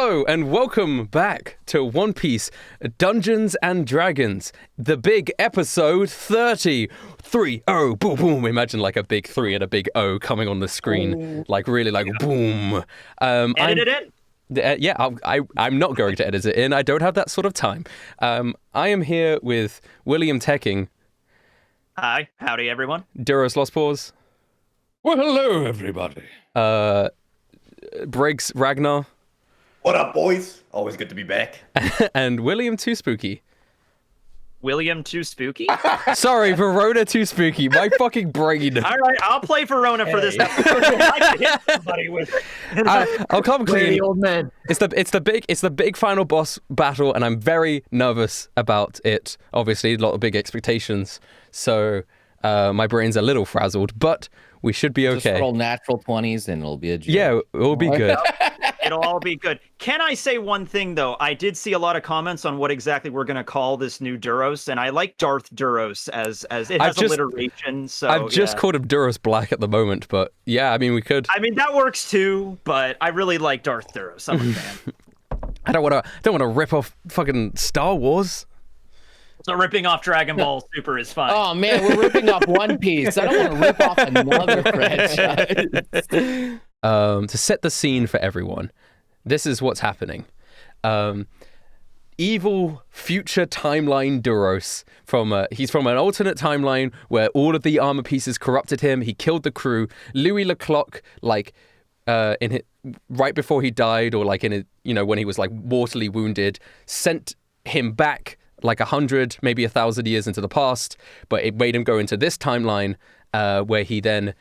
Hello and welcome back to One Piece Dungeons and Dragons, the big episode 30. 3-0, boom, boom. Imagine like a big 3 and a big O coming on the screen, like really like boom. Edit it in? Yeah, I'm not going to edit it in. I don't have that sort of time. I am here with William Tekking. Hi, howdy everyone. Duros Lost Paws. Well, hello everybody. Briggs Ragnar. What up, boys? Always good to be back. And William 2Spooky. William 2Spooky? Sorry, Verona 2Spooky. My fucking brain. All right, I'll play Verona for this episode. I can hit somebody with it. I'll come clean. Old man. It's the big final boss battle, and I'm very nervous about it. Obviously, a lot of big expectations, so my brain's a little frazzled, but we should be okay. Just roll natural 20s and it'll be a joke. Yeah, it'll be good. It'll all be good. Can I say one thing, though? I did see a lot of comments on what exactly we're going to call this new Duros, and I like Darth Duros as it has alliteration. So I've just called him Duros Black at the moment, but yeah, I mean, we could. I mean, that works too, but I really like Darth Duros. I'm a fan. I don't want to rip off fucking Star Wars. So ripping off Dragon Ball Super is fine. Oh man, we're ripping off One Piece. I don't want to rip off another franchise. To set the scene for everyone, this is what's happening. Evil future timeline Duros he's from an alternate timeline where all of the armor pieces corrupted him. He killed the crew. Louis Leclerc, right before he died, or like when he was like mortally wounded, sent him back like 100, maybe 1,000 years into the past, but it made him go into this timeline where he then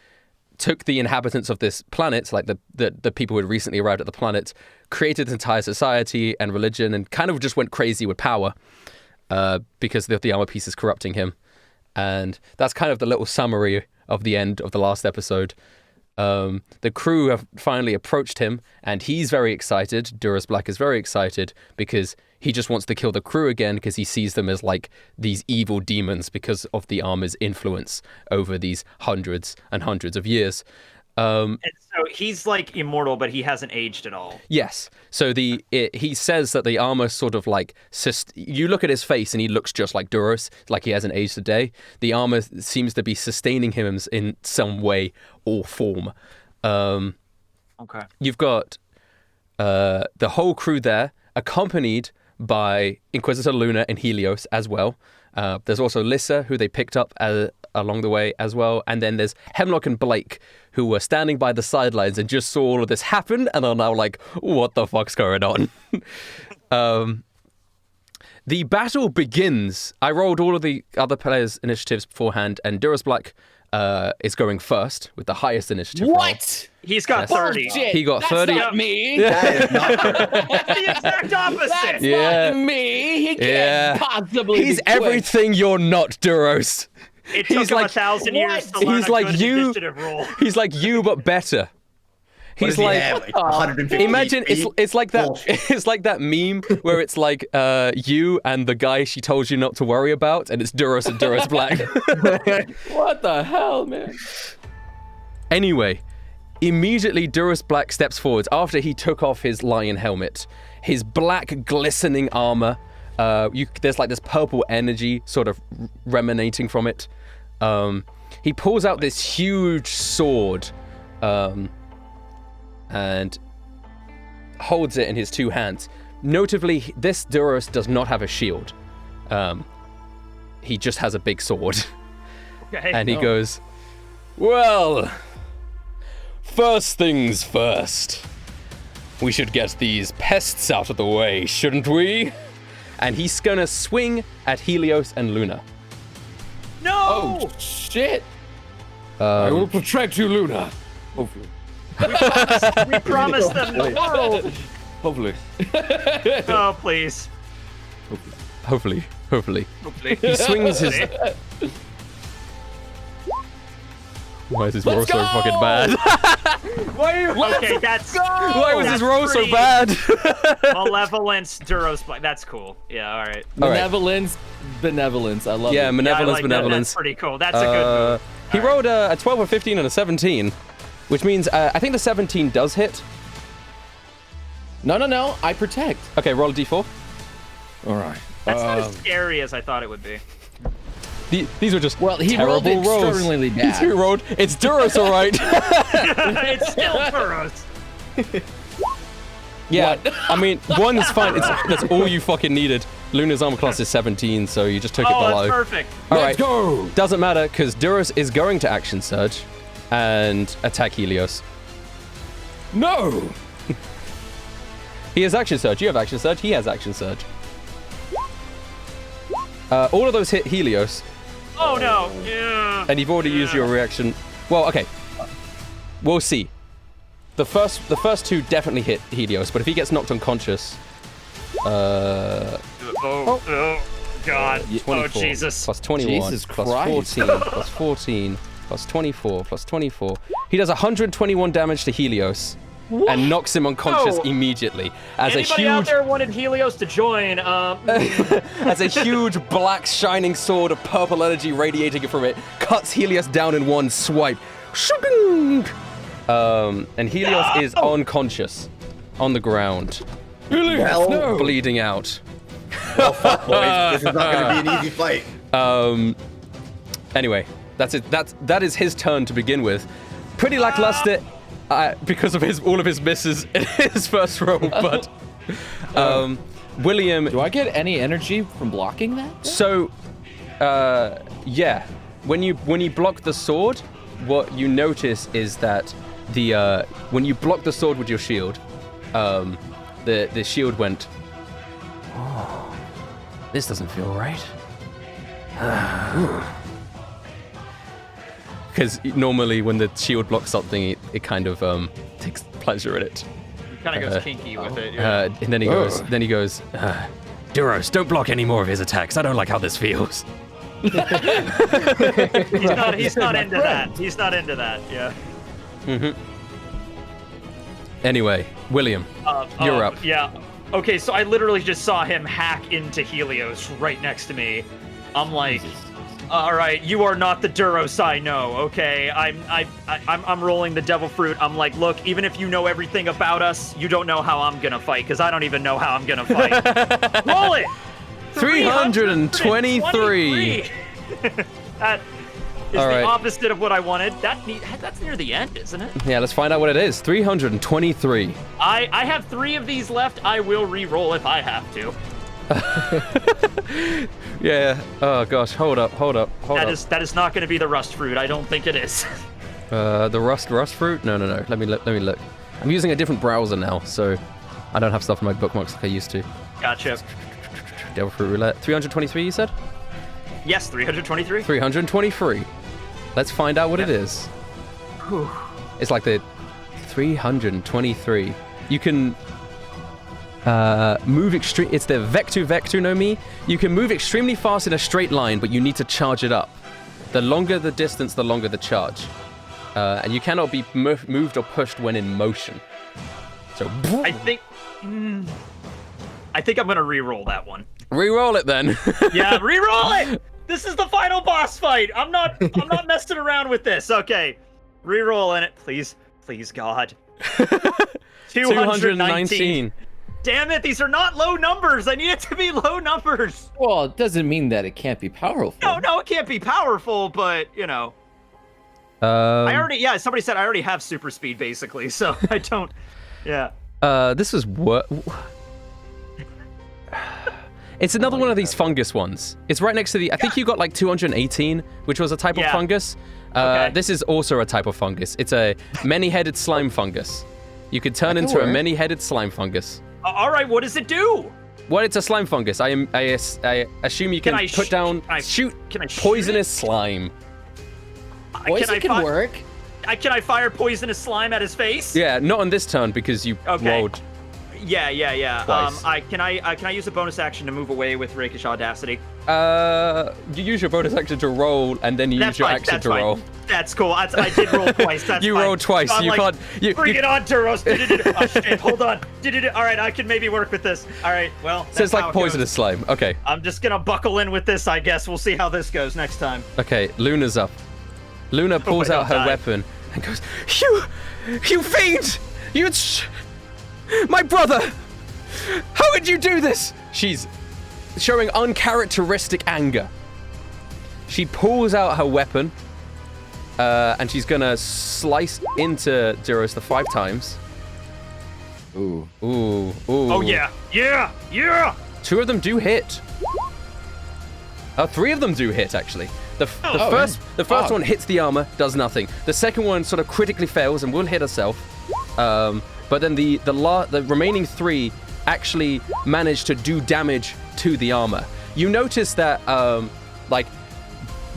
took the inhabitants of this planet, like the people who had recently arrived at the planet, created an entire society and religion, and kind of just went crazy with power because the armor piece is corrupting him. And that's kind of the little summary of the end of the last episode. The crew have finally approached him, and he's very excited. Duros Black is very excited because he just wants to kill the crew again because he sees them as like these evil demons because of the armor's influence over these hundreds and hundreds of years. And so he's like immortal, but he hasn't aged at all. Yes. So he says that the armor sort of like, you look at his face and he looks just like Duros, like he hasn't aged a day. The armor seems to be sustaining him in some way or form. Okay. You've got the whole crew there, accompanied by Inquisitor Luna and Helios as well. There's also Lissa, who they picked up along the way as well. And then there's Hemlock and Blake, who were standing by the sidelines and just saw all of this happen and are now like, what the fuck's going on? The battle begins. I rolled all of the other players' initiatives beforehand, and Duros Black is going first with the highest initiative. What? He's got 30. Bullshit. He got That's 30. Not me. That is not That's the exact opposite. That's Yeah. not me. He can't Yeah. possibly He's be quick. everything you're not, Duros. It took He's him like- 1,000 years to learn He's a like good you. initiative roll. He's like you, but better. What He's does he like, have? Like 150 imagine HP? it's like that. Bullshit. It's like that meme where it's like you and the guy she told you not to worry about, and it's Duros and Duros Black. What the hell, man? Anyway, immediately Duros Black steps forwards after he took off his lion helmet, his black glistening armor. There's like this purple energy sort of emanating from it. He pulls out this huge sword and holds it in his two hands. Notably, this Duros does not have a shield. He just has a big sword. Okay. And he goes, well, first things first. We should get these pests out of the way, shouldn't we? And he's gonna swing at Helios and Luna. No! Oh shit! I will protect you, Luna. Hopefully. We promised them the world. Hopefully. Oh, please. Hopefully. Hopefully. He swings his... Why is his roll so fucking bad? Okay, that's... Why was his that's roll so pretty- bad? Malevolence, Duros Black. That's cool. Yeah, all right. All right. Benevolence. I love Yeah, it. benevolence, Yeah, I like that. benevolence. That's pretty cool. That's a good move. He rolled a 12, a 15, and a 17, which means I think the 17 does hit. No. I protect. Okay, roll a d4. All right. That's not as scary as I thought it would be. These are just Well, he rolled terrible rolls. extraordinarily bad. He rolled. It's Duros, all right. It's still Duros. Yeah, I mean, 1 is fine. That's all you fucking needed. Luna's armor class is 17, so you just took it Oh, below. that's perfect. All Let's right. go. Doesn't matter, because Duros is going to action surge and attack Helios. No. He has action surge. You have action surge. He has action surge. All of those hit Helios, Oh no. Yeah. and you've already used your reaction. Well, okay. We'll see. The first 2 definitely hit Helios, but if he gets knocked unconscious, Oh God. 24 Oh Jesus. plus 21 Jesus plus Christ. 14 plus 14 plus 24 plus 24. He does 121 damage to Helios and knocks him unconscious Whoa. immediately as Anybody a out huge there wanted Helios to join? as a huge black shining sword of purple energy radiating from it cuts Helios down in one swipe. And Helios is unconscious on the ground, Helios, no. bleeding out. Oh, fuck, boys. This is not going to be an easy fight. Anyway, that's it. That is his turn to begin with. Pretty lackluster because of all of his misses in his first roll, but William. Do I get any energy from blocking that? So, yeah, when you block the sword, what you notice is that when you block the sword with your shield, the shield went. Oh, this doesn't feel right. Because normally when the shield blocks something, it kind of takes pleasure in it. Kind of goes kinky with it. Yeah. And then he goes, Duros, don't block any more of his attacks. I don't like how this feels. He's not into that. He's not into that. Yeah. Anyway, William, you're up. Yeah. Okay, so I literally just saw him hack into Helios right next to me. I'm like, all right, you are not the Duros I know. Okay, I'm rolling the devil fruit. I'm like, look, even if you know everything about us, you don't know how I'm gonna fight because I don't even know how I'm gonna fight. Roll it. 323. That is All the right. opposite of what I wanted. That's near the end, isn't it? Yeah, let's find out what it is. 323. I have 3 of these left. I will re-roll if I have to. Yeah. Oh gosh. Hold up. That is not going to be the rust fruit. I don't think it is. The rust fruit? No. Let me look. I'm using a different browser now, so I don't have stuff in my bookmarks like I used to. Gotcha. Devil fruit roulette. 323, you said? Yes, 323. 323. Let's find out what it is. Whew. It's like the 323. You can move extreme. It's the Vectu no Mi. You can move extremely fast in a straight line, but you need to charge it up. The longer the distance, the longer the charge. And you cannot be moved or pushed when in motion. So I think I'm gonna re-roll that one. re-roll it then. Yeah, re-roll it. This is the final boss fight. I'm not messing around with this. Okay, re-rolling it, please, God. 219. Damn it, these are not low numbers. I need it to be low numbers. Well, it doesn't mean that it can't be powerful. No, it can't be powerful, but you know. Somebody said I already have super speed basically, so I don't. Yeah. This is what. It's another one of these fungus ones. It's right next to the. I think you got like 218, which was a type of fungus. Okay. This is also a type of fungus. It's a many-headed slime fungus. You could turn into a many-headed slime fungus. All right, what does it do? Well, it's a slime fungus. I assume you can shoot poisonous slime. Poison can work. Can I fire poisonous slime at his face? Yeah, not on this turn because you rolled. Yeah. Twice. Can I use a bonus action to move away with Rakish Audacity? You use your bonus action to roll, and then you use your action to roll. That's cool. I did roll twice. That's you fine. rolled twice. So you like, can't. Bring it on, Duros. Oh shit! Hold on. All right, I can maybe work with this. All right. Well. So it's like poisonous slime. Okay. I'm just gonna buckle in with this, I guess. We'll see how this goes next time. Okay, Luna's up. Luna pulls out her weapon and goes, You fiend! My brother! How would you do this? She's showing uncharacteristic anger. She pulls out her weapon, and she's gonna slice into Duros the 5 times. Ooh. Ooh. Oh yeah. 2 of them do hit. 3 of them do hit, actually. The first one hits the armor, does nothing. The second one sort of critically fails and will hit herself. But then the remaining 3 actually manage to do damage to the armor. You notice that like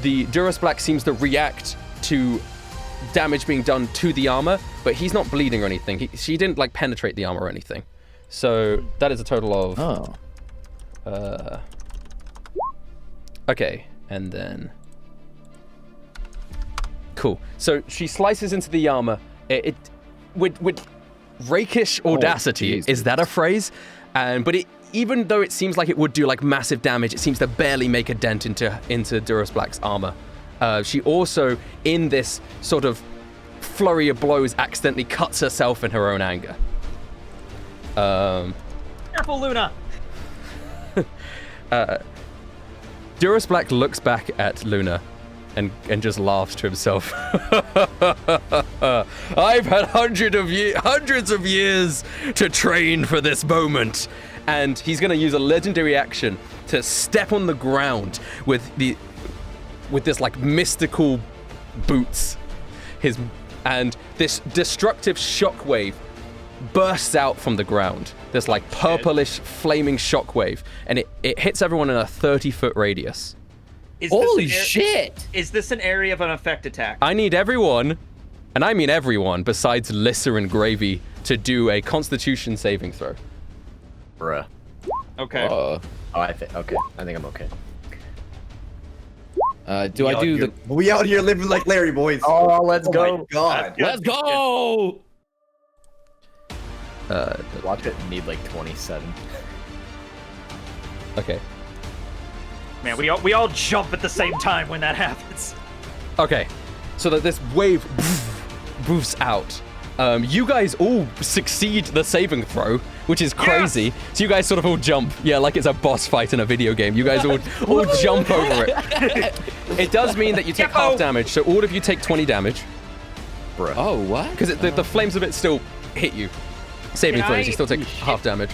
the Duros Black seems to react to damage being done to the armor, but he's not bleeding or anything. She didn't like penetrate the armor or anything. So that is a total of okay, and then cool. So she slices into the armor. It with rakish audacity. Is that a phrase? But even though it seems like it would do like massive damage, it seems to barely make a dent into Duros Black's armor. She also, in this sort of flurry of blows, accidentally cuts herself in her own anger. Careful, Luna. Duros Black looks back at Luna and just laughs to himself. I've had hundreds of years to train for this moment. And he's going to use a legendary action to step on the ground with this like mystical boots. And this destructive shockwave bursts out from the ground. This like purplish flaming shockwave, and it hits everyone in a 30-foot radius. Holy shit! Is this an area of an effect attack? I need everyone, and I mean everyone besides Lissa and Gravy, to do a Constitution saving throw. Bruh. Okay. I think I'm okay. Do I do the? We out here living like Larry, boys. Oh, let's go. My God. Let's go! Watch it need like 27. Okay. Man, we all jump at the same time when that happens. Okay. So that this wave moves out. You guys all succeed the saving throw, which is crazy. Yes! So you guys sort of all jump. Yeah, like it's a boss fight in a video game. You guys all jump over it. It does mean that you take half damage. So all of you take 20 damage. Bruh. Oh, what? Because the flames of it still hit you. Saving throws, you still take half damage.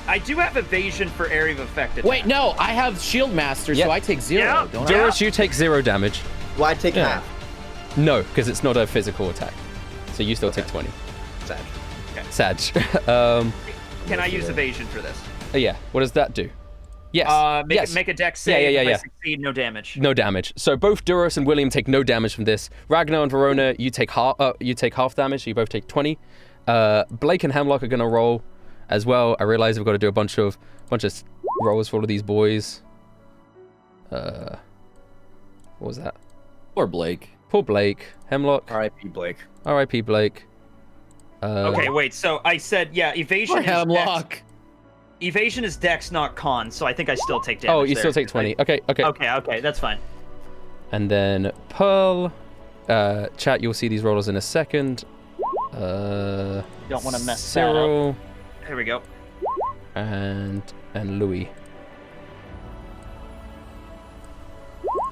I do have evasion for area of effect attack. Wait, no, I have Shield Master, so I take 0. Don't I? Duros, you take 0 damage. Well, I take half. No, because it's not a physical attack. So you still take 20. Sag. Okay. Sag. Can I use evasion for this? Yeah. What does that do? Yes. Make a dex save. Yeah. If I succeed, no damage. No damage. So both Duros and Willam take no damage from this. Ragnar and Verona, you take half damage. So you both take 20. Blake and Hemlock are gonna roll as well. I realize we've got to do a bunch of rolls for all of these boys. What was that? Poor Blake. Poor Blake. Hemlock. R.I.P. Blake. R.I.P. Blake. Okay, wait. So I said, evasion is Hemlock. dex. Evasion is dex, not con. So I think I still take damage. Oh, you still take 20. Okay. Okay, that's fine. And then Pearl. Chat, you'll see these rollers in a second. Don't want to mess Cyril. that up. Here we go. And Louie.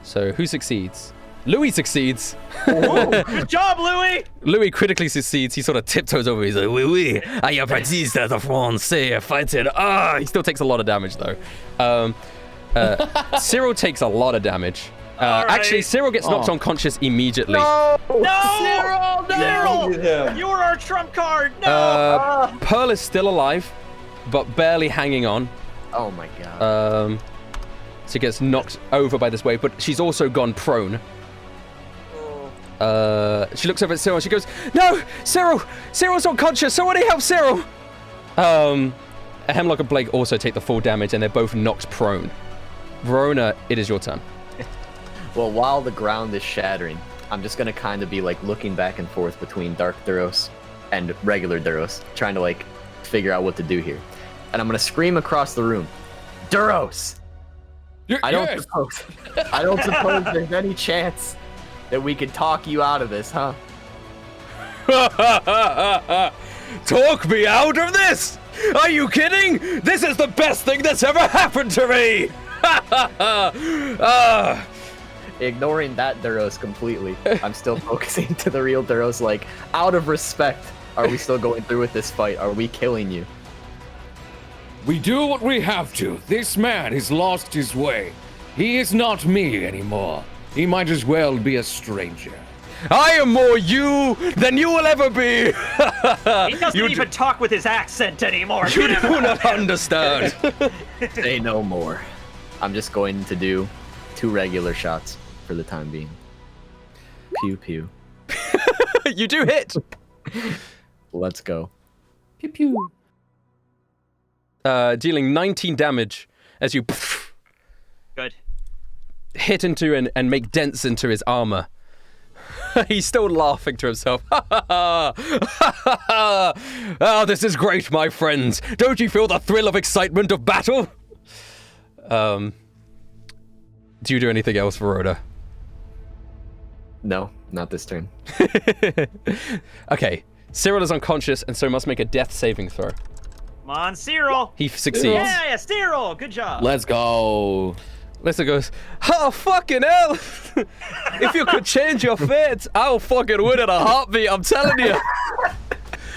So who succeeds? Louie succeeds. Ooh, good job, Louie. Louie critically succeeds. He sort of tiptoes over. He's like, oui, I am Baptiste de Francais fighting. He still takes a lot of damage though. Cyril takes a lot of damage. Actually, Cyril gets knocked unconscious immediately. No! Cyril, no! You were our trump card. No! Pearl is still alive, but barely hanging on. Oh my god. She gets knocked over by this wave, but she's also gone prone. She looks over at Cyril and she goes, "No, Cyril's unconscious. Somebody help Cyril!" Hemlock and Blake also take the full damage, and they're both knocked prone. Verona, it is your turn. Well, while the ground is shattering, I'm just gonna kind of be like looking back and forth between Dark Duros and regular Duros, trying to like figure out what to do here. And I'm gonna scream across the room, "Duros! I don't suppose there's any chance that we could talk you out of this, huh?" Talk me out of this! Are you kidding? This is the best thing that's ever happened to me! Ignoring that Duros completely, I'm still focusing to the real Duros, like, out of respect, are we still going through with this fight? Are we killing you? We do what we have to. This man has lost his way. He is not me anymore. He might as well be a stranger. I am more you than you will ever be! He doesn't even talk with his accent anymore. You do not understand. Say no more. I'm just going to do 2 regular shots for the time being. Pew pew. You do hit. Let's go. Pew pew. Dealing 19 damage as you Good. hit into and make dents into his armor. He's still laughing to himself. Oh, this is great, my friends. Don't you feel the thrill of excitement of battle? Do you do anything else, Verona? No, not this turn. Okay, Cyril is unconscious and so must make a death saving throw. Come on, Cyril. He succeeds. Yeah, Cyril. Good job. Let's go. Lisa goes, oh, fucking hell! If you could change your fate, I'll fucking win in a heartbeat, I'm telling you!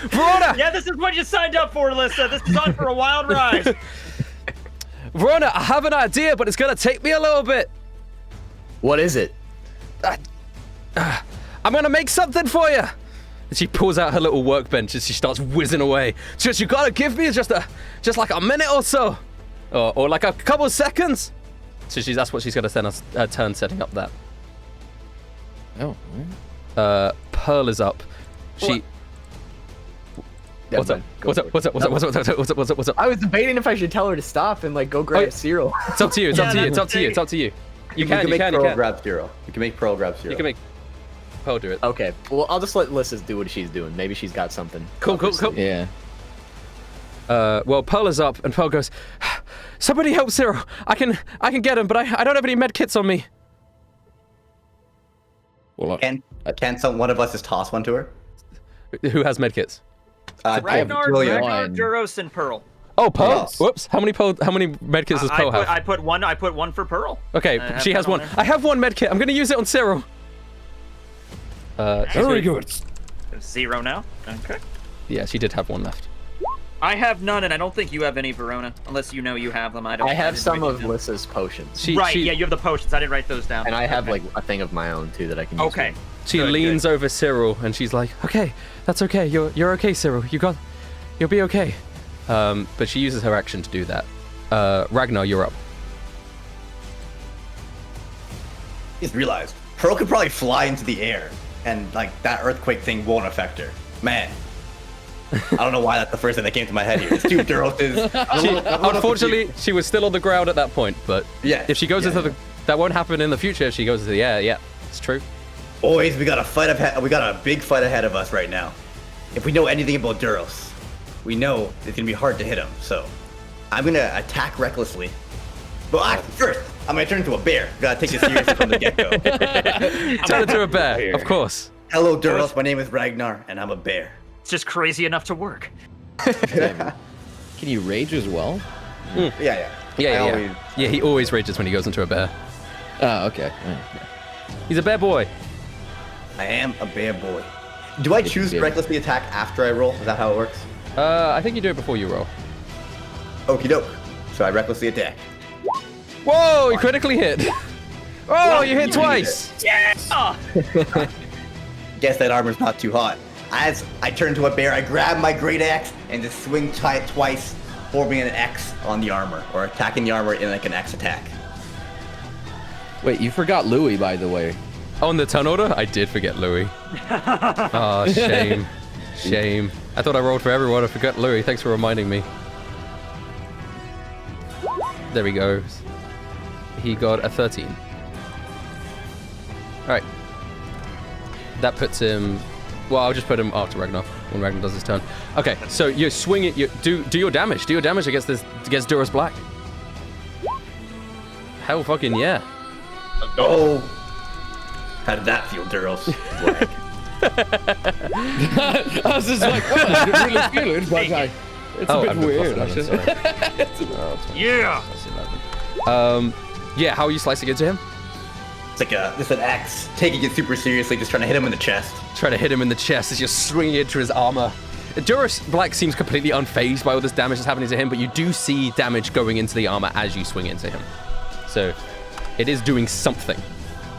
Verona! Yeah, this is what you signed up for, Lisa. This is on for a wild ride. Verona, I have an idea, but it's gonna take me a little bit. What is it? I'm gonna make something for you! And she pulls out her little workbench and she starts whizzing away. She goes, you gotta give me just like a minute or so. Or like a couple of seconds. So that's what she's gonna spend her turn setting up that. Oh. Pearl is up. She. What's up? What's up? What's up? What's up? What's up? What's up? What's up? What's up? What's up? I was debating if I should tell her to stop and like go grab Cyril. It's up to you. It's up to you. It's up to you. It's up to you. You can make Pearl grab Cyril. You can make Pearl grab Cyril. You can make Pearl do it. Okay. Well, I'll just let Lysis do what she's doing. Maybe she's got something. Cool. Yeah. Well, Pearl is up, and Pearl goes, somebody help Cyril. I can get him, but I don't have any med kits on me. Well, Can one of us just toss one to her? Who has med kits? Ragnar, Julia. Duros, and Pearl. Oh, Pearl. Yes. Whoops. How many med kits does Pearl have? I put one for Pearl. Okay, she has one. I have one med kit. I'm gonna use it on Cyril. Very good. 0 now. Okay. Yeah, she did have one left. I have none, and I don't think you have any, Verona, unless you know you have them. I have didn't some write of them down. Lyssa's potions. Yeah, you have the potions. I didn't write those down. And I have Okay. like a thing of my own too that I can use. Okay. She Good, leans over Cyril and she's like, "Okay, that's okay. You're okay, Cyril. You'll be okay." But she uses her action to do that. Ragnar, you're up. Just realized Pearl could probably fly into the air, and like that earthquake thing won't affect her. Man, I don't know why that's the first thing that came to my head here. It's 2 Duroses. Unfortunately, she was still on the ground at that point. But Yeah, if she goes yeah, into the, that won't happen in the future. If she goes into the, yeah, it's true. Boys, we got a fight ahead. We got a big fight ahead of us right now. If we know anything about Duros, we know it's gonna be hard to hit him. So, I'm gonna attack recklessly. But first, I'm gonna turn into a bear. Gotta take this seriously from the get-go. Turn into a bear, of course. Hello, Duros. My name is Ragnar, and I'm a bear. It's just crazy enough to work. Can you rage as well? Yeah. Yeah. He always rages when he goes into a bear. Oh, okay. He's a bear boy. I am a bear boy. Do I choose to recklessly attack after I roll? Is that how it works? I think you do it before you roll. Okie doke. So I recklessly attack. Whoa! You critically hit. Oh, you hit you twice. Yeah! Guess that armor's not too hot. As I turn into a bear, I grab my great axe and just swing it twice, forming an X on the armor, or attacking the armor in like an X attack. Wait, you forgot Louie, by the way. On the turn order, I did forget Louie. Oh, shame. Shame. I thought I rolled for everyone. I forgot Louie. Thanks for reminding me. There he goes. He got a 13. Alright. That puts him... Well, I'll just put him after Ragnar, when Ragnar does his turn. Okay, so you swing it, do your damage. Do your damage against Duros Black. Hell fucking yeah. Oh! How did that feel, Duros? Black? I was just like, well, I didn't really feel it, but it's a bit weird. Yeah. Yeah, how are you slicing into him? It's like just an axe, taking it super seriously, just trying to hit him in the chest. Try to hit him in the chest as you're swinging into his armor. Duros Black seems completely unfazed by all this damage that's happening to him, but you do see damage going into the armor as you swing into him. So it is doing something.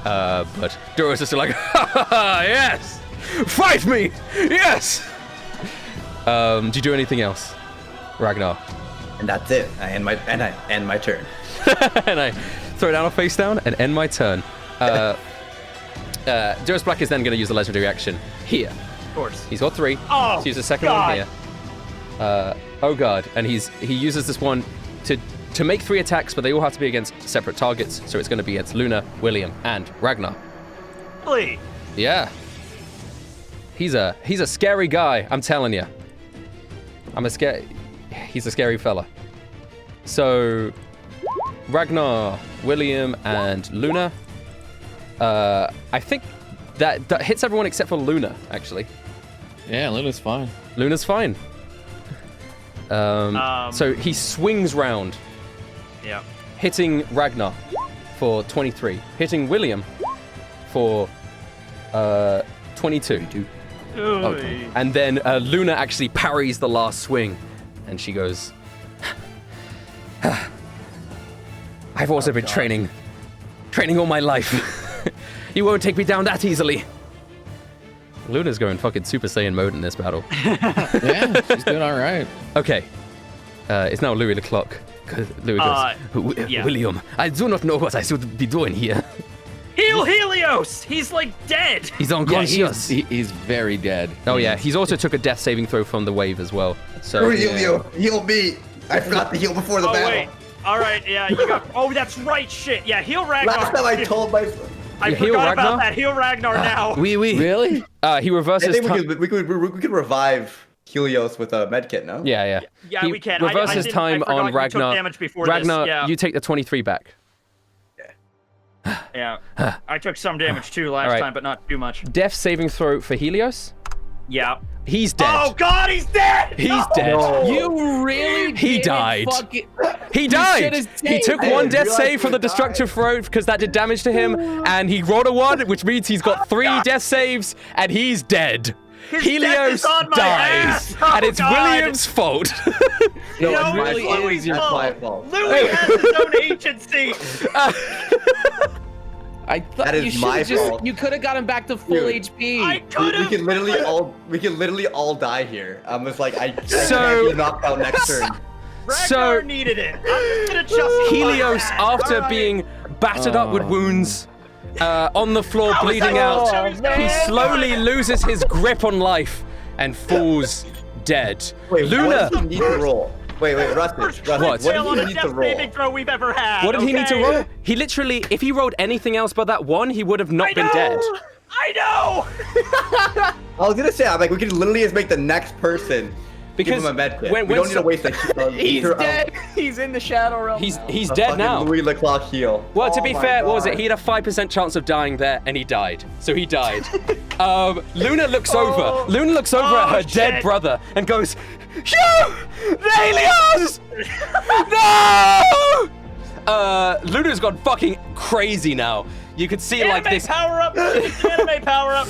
But Duros is still like, ha ha ha, yes! Fight me! Yes! Do you do anything else, Ragnar? And that's it. I end my turn. And I throw down a face down and end my turn. Duros Black is then going to use the legendary action here. Of course. He's got 3. Oh, Let's use the second God. one here. Oh god, and he uses this one to make 3 attacks, but they all have to be against separate targets. So it's going to be against Luna, Willam, and Ragnar. Really? Yeah. He's a scary guy. I'm telling you. He's a scary fella. So Ragnar, Willam, and Luna. I think that hits everyone except for Luna, actually. Yeah, Luna's fine. Luna's fine. So he swings round, Yeah. hitting Ragnar for 23, hitting Willam for 22. Okay. And then Luna actually parries the last swing, and she goes, I've also been training all my life. You won't take me down that easily. Luna's going fucking Super Saiyan mode in this battle. Yeah, she's doing all right. Okay. It's now Louis the clock. Louis goes, yeah. Willam, I do not know what I should be doing here. Heal Helios! He's like dead! He's Yeah, unconscious. he's very dead. Oh yeah, he's also took a death saving throw from the wave as well. So Heal me. I forgot to heal before the battle. Wait. Alright, yeah, you got. Oh, that's right, shit. Yeah, heal Ragnar. Last time I told my. I You heal forgot Ragnar? about that. Heal Ragnar now. Oui. Really? He reverses. I think we could revive Helios with a medkit, no? Yeah. Yeah, He we can. reverses I time forgot on you took Ragnar. damage before Ragnar, this. Yeah. you take the 23 back. Yeah. I took some damage too last Alright. time, but not too much. Death saving throw for Helios. Yeah. He's dead. Oh God, he's dead! He's No! dead. You really? He did died. fucking- He You died. should've He took saved one it. death You save for the actually destructive throw because that did damage to him, and he rolled a 1, which means he's got 3 death saves, and he's dead. His death Helios is on my dies, ass. Oh, and it's God. William's fault. No, No, it's my really fault. is your That's my fault. fault. Louis has his own agency. I thought That is you my should've just. fault. You could have got him back to full Dude, HP. I could We have. can literally all die here. I'm just like I can't So- be knocked out next turn. Ragnar So- needed it. I'm just gonna justify Helios, that. after Alright. being battered up with wounds, on the floor, How was bleeding I out, supposed to choose that? he slowly loses his grip on life and falls dead. Wait, Luna, what does he need to roll? Wait, Rustage. What? What Fail did on he a need death to roll? saving throw we've ever had. what did he need to okay? roll? He literally, if he rolled anything else but that 1, he would have not I been know. dead. I know. I was gonna say, I'm like, we could literally just make the next person Because give him a med kit. when- We when don't need to waste a He's dead. He's in the shadow realm. He's dead now. Louis LeClaw heal. Well, to Oh be my fair, what was it? God. He had a 5% chance of dying there, and he died. So he died. Luna looks over. Luna looks over at her dead shit. brother and goes, "Hugh! Helios! No!" Luna's gone fucking crazy now. You could see like Anime this. power up. Anime power up.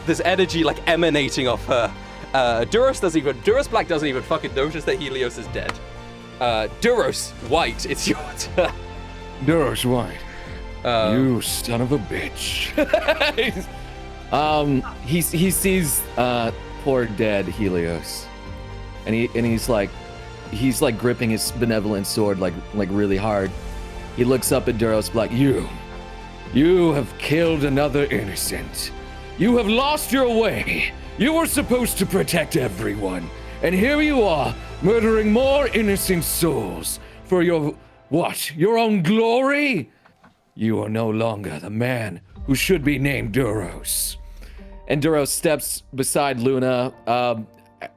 There's energy like emanating off her. Duros Black doesn't even fucking notice that Helios is dead. Duros White, it's your turn. Duros White. You son of a bitch. He sees poor dead Helios, and he's like gripping his benevolent sword like really hard. He looks up at Duros Black. You have killed another innocent. You have lost your way. You were supposed to protect everyone. And here you are, murdering more innocent souls for your own glory? You are no longer the man who should be named Duros. And Duros steps beside Luna.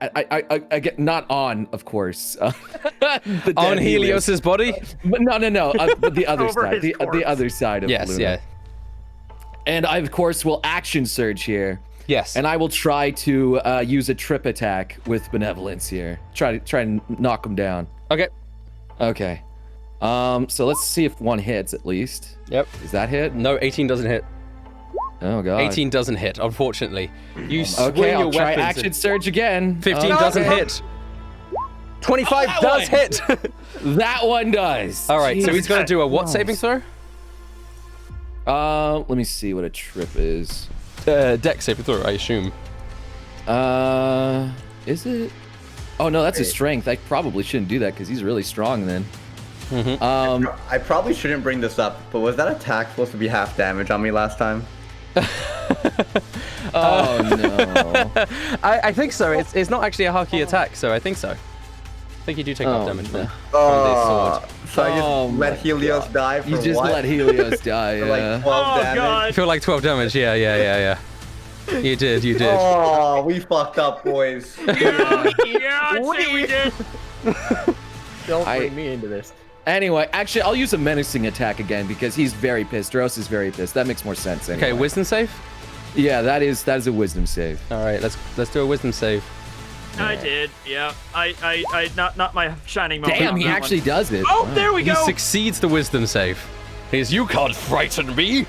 I get not on, of course. The On dead Helios's body? But no. But the other Over side, his the corpse. other side of Yes, Luna. yeah. And I, of course, will action surge here. Yes. And I will try to use a trip attack with benevolence here. Try to knock him down. Okay. Okay. So let's see if one hits at least. Yep. Is that hit? No, 18 doesn't hit. Oh god. 18 doesn't hit, unfortunately. You swing Okay, your I'll try weapons action and- surge again. 15 doesn't hit. 25 that does one. hit. That one does. All right, so he's going to do a what Nice. saving throw? Let me see what a trip is. Dex saving throw, I assume. Is it? Oh no, that's his strength. I probably shouldn't do that because he's really strong then. I probably shouldn't bring this up, but was that attack supposed to be half damage on me last time? Oh no. I think so. It's not actually a hockey attack, so I think so. I think you do take off damage from this sword. So I just Oh let my Helios die for You just what? let Helios die. For Yeah. like 12 damage. I feel like 12 damage. Yeah. You did. Oh, we fucked up, boys. Yeah, I'd say we did. Don't I- bring me into this. Anyway, actually, I'll use a menacing attack again because he's very pissed. Duros is very pissed. That makes more sense. Anyway. Okay, wisdom save. Yeah, that is a wisdom save. All right, let's do a wisdom save. I did. Yeah. I not my shining moment. Damn, on he that actually one. does it. Oh, there we He go. succeeds the wisdom save. He's, you can't frighten me.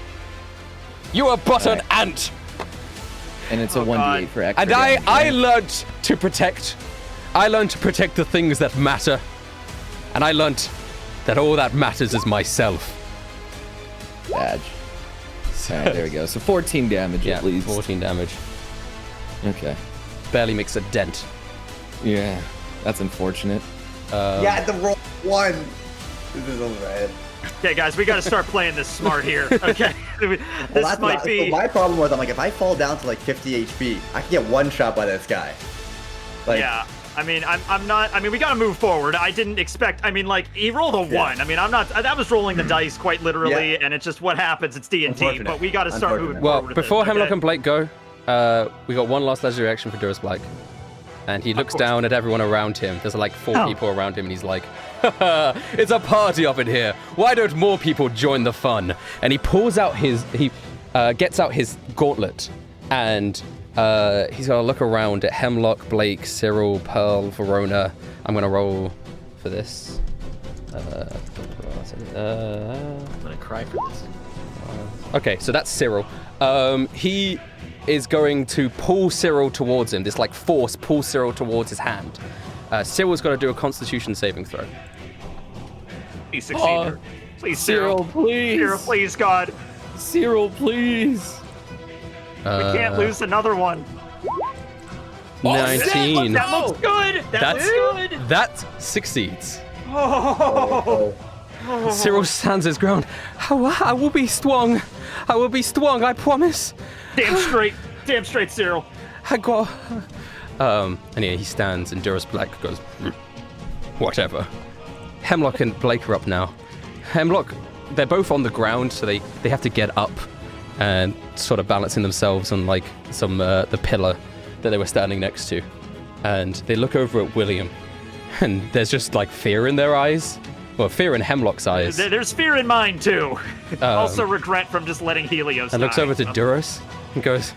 You are but an ant. And it's a Oh, 1d8 God. for extra And I damage, right? learned to protect. I learned to protect the things that matter. And I learned that all that matters is myself. Badge. Alright, there we go. So 14 damage Yeah, at least. 14 damage. Okay. Barely makes a dent. Yeah, that's unfortunate. Yeah, the roll one. This is overhead. Okay, guys, we got to start playing this smart here. Okay, this might be. So my problem was, I'm like, if I fall down to like 50 HP, I can get one shot by this guy. Like, Yeah, I mean, I'm not. I mean, we got to move forward. I didn't expect. I mean, like he rolled a Yeah. 1. I mean, I'm not. That was rolling the dice quite literally, Yeah. and it's just what happens. It's D&D, Unfortunate. but we got to start moving Unfortunate. Well, forward. with before this, Hemlock okay? and Blake go, we got one last legendary action for Duros Black. And he looks course. down at everyone around him. There's like 4 Oh. people around him, and he's like, it's a party up in here. Why don't more people join the fun? And he pulls out he gets out his gauntlet, and he's gonna look around at Hemlock, Blake, Cyril, Pearl, Verona. I'm gonna roll for this. I'm gonna cry for this. Okay, so that's Cyril. He is going to pull Cyril towards him. This like force pulls Cyril towards his hand. Cyril's got to do a Constitution saving throw. Please succeed. Please, Cyril, Cyril. please. Cyril, please, God. Cyril, please. We can't lose another one. 19. That looks good. That looks good. That succeeds. Oh. Cyril stands his ground. I will be strong. I will be strong, I promise. Damn straight. Damn straight, Cyril. I got. And yeah, he stands, and Duros Black goes, whatever. Hemlock and Blake are up now. Hemlock, they're both on the ground, so they have to get up and sort of balancing themselves on like some the pillar that they were standing next to. And they look over at William, and there's just like fear in their eyes. Well, fear in Hemlock's eyes. There's fear in mine, too. Also regret from just letting Helios And looks die. over to Duros and goes,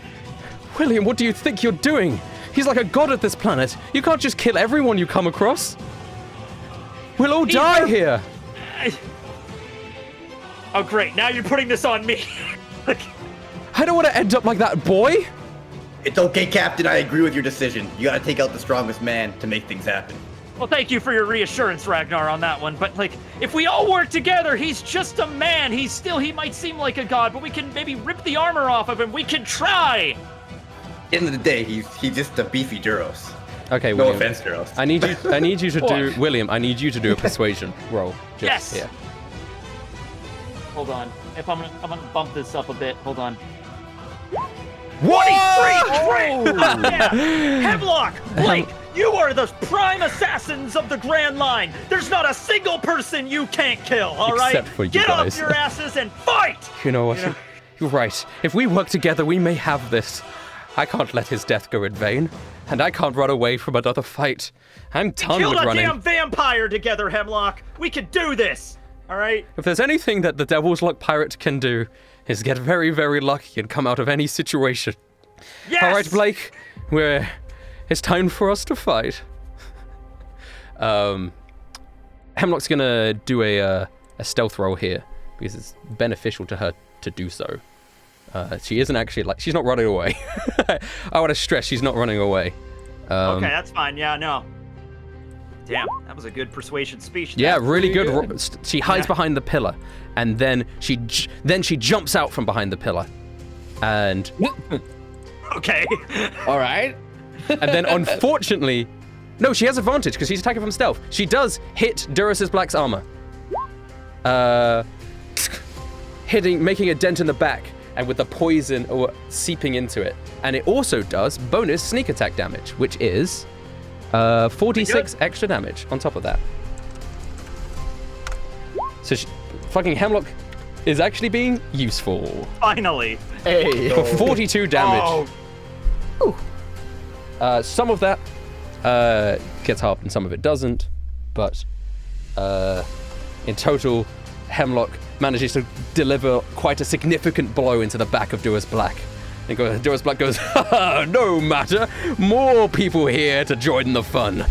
William, what do you think you're doing? He's like a god at this planet. You can't just kill everyone you come across. We'll all die here. Oh, great. Now you're putting this on me. I don't want to end up like that boy. It's okay, Captain. I agree with your decision. You gotta take out the strongest man to make things happen. Well, thank you for your reassurance, Ragnar, on that one. But, like, if we all work together, he's just a man. He might seem like a god, but we can maybe rip the armor off of him. We can try. At the end of the day, he's just a beefy Duros. Okay, No William. offense, Duros. I need you to do William. I need you to do a persuasion roll. Yes. Yeah. Hold on. I'm gonna bump this up a bit. Hold on. What? Yeah. Hemlock, Blake, you are the prime assassins of the Grand Line. There's not a single person you can't kill. All right. Except for you Get guys. off your asses and fight. You know what? You're right. If we work together, we may have this. I can't let his death go in vain, and I can't run away from another fight. I'm done Kill with a running. damn vampire together, Hemlock. We can do this. All right. If there's anything that the Devil's Luck Pirate can do, is get very, very lucky and come out of any situation. Yes! All right, Blake, it's time for us to fight. Hemlock's gonna do a stealth roll here because it's beneficial to her to do so. She isn't actually she's not running away. I want to stress she's not running away. Okay, that's fine. Yeah, no. Damn, that was a good persuasion speech. Yeah, really good. She hides behind the pillar, and then she jumps out from behind the pillar, and Okay. All right. and then unfortunately, no, she has advantage because she's attacking from stealth. She does hit Duros Black's armor, making a dent in the back, and with the poison seeping into it, and it also does bonus sneak attack damage, which is 4d6 extra damage on top of that. So fucking Hemlock is actually being useful. Finally. Hey. For 42 damage. Some of that gets halved and some of it doesn't, but in total, Hemlock manages to deliver quite a significant blow into the back of Duros Black. And Duros Black goes, no matter, more people here to join the fun.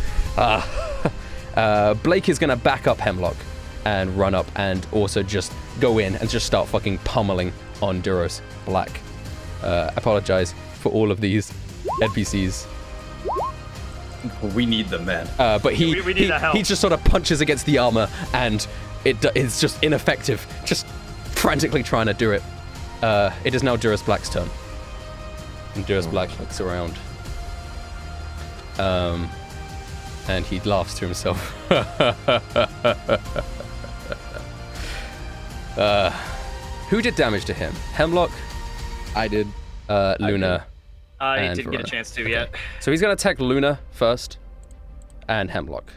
Blake is going to back up Hemlock and run up and also just go in and just start fucking pummeling on Duros Black. Apologize for all of these NPCs. We need them, man. But we need the help. he just sort of punches against the armor and it's just ineffective. Just frantically trying to do it. It is now Duros Black's turn. And Duros Black looks around. And he laughs to himself. Who did damage to him? Hemlock? I did. Luna. I and didn't get Verona. a chance to yet. So he's going to attack Luna first. And Hemlock.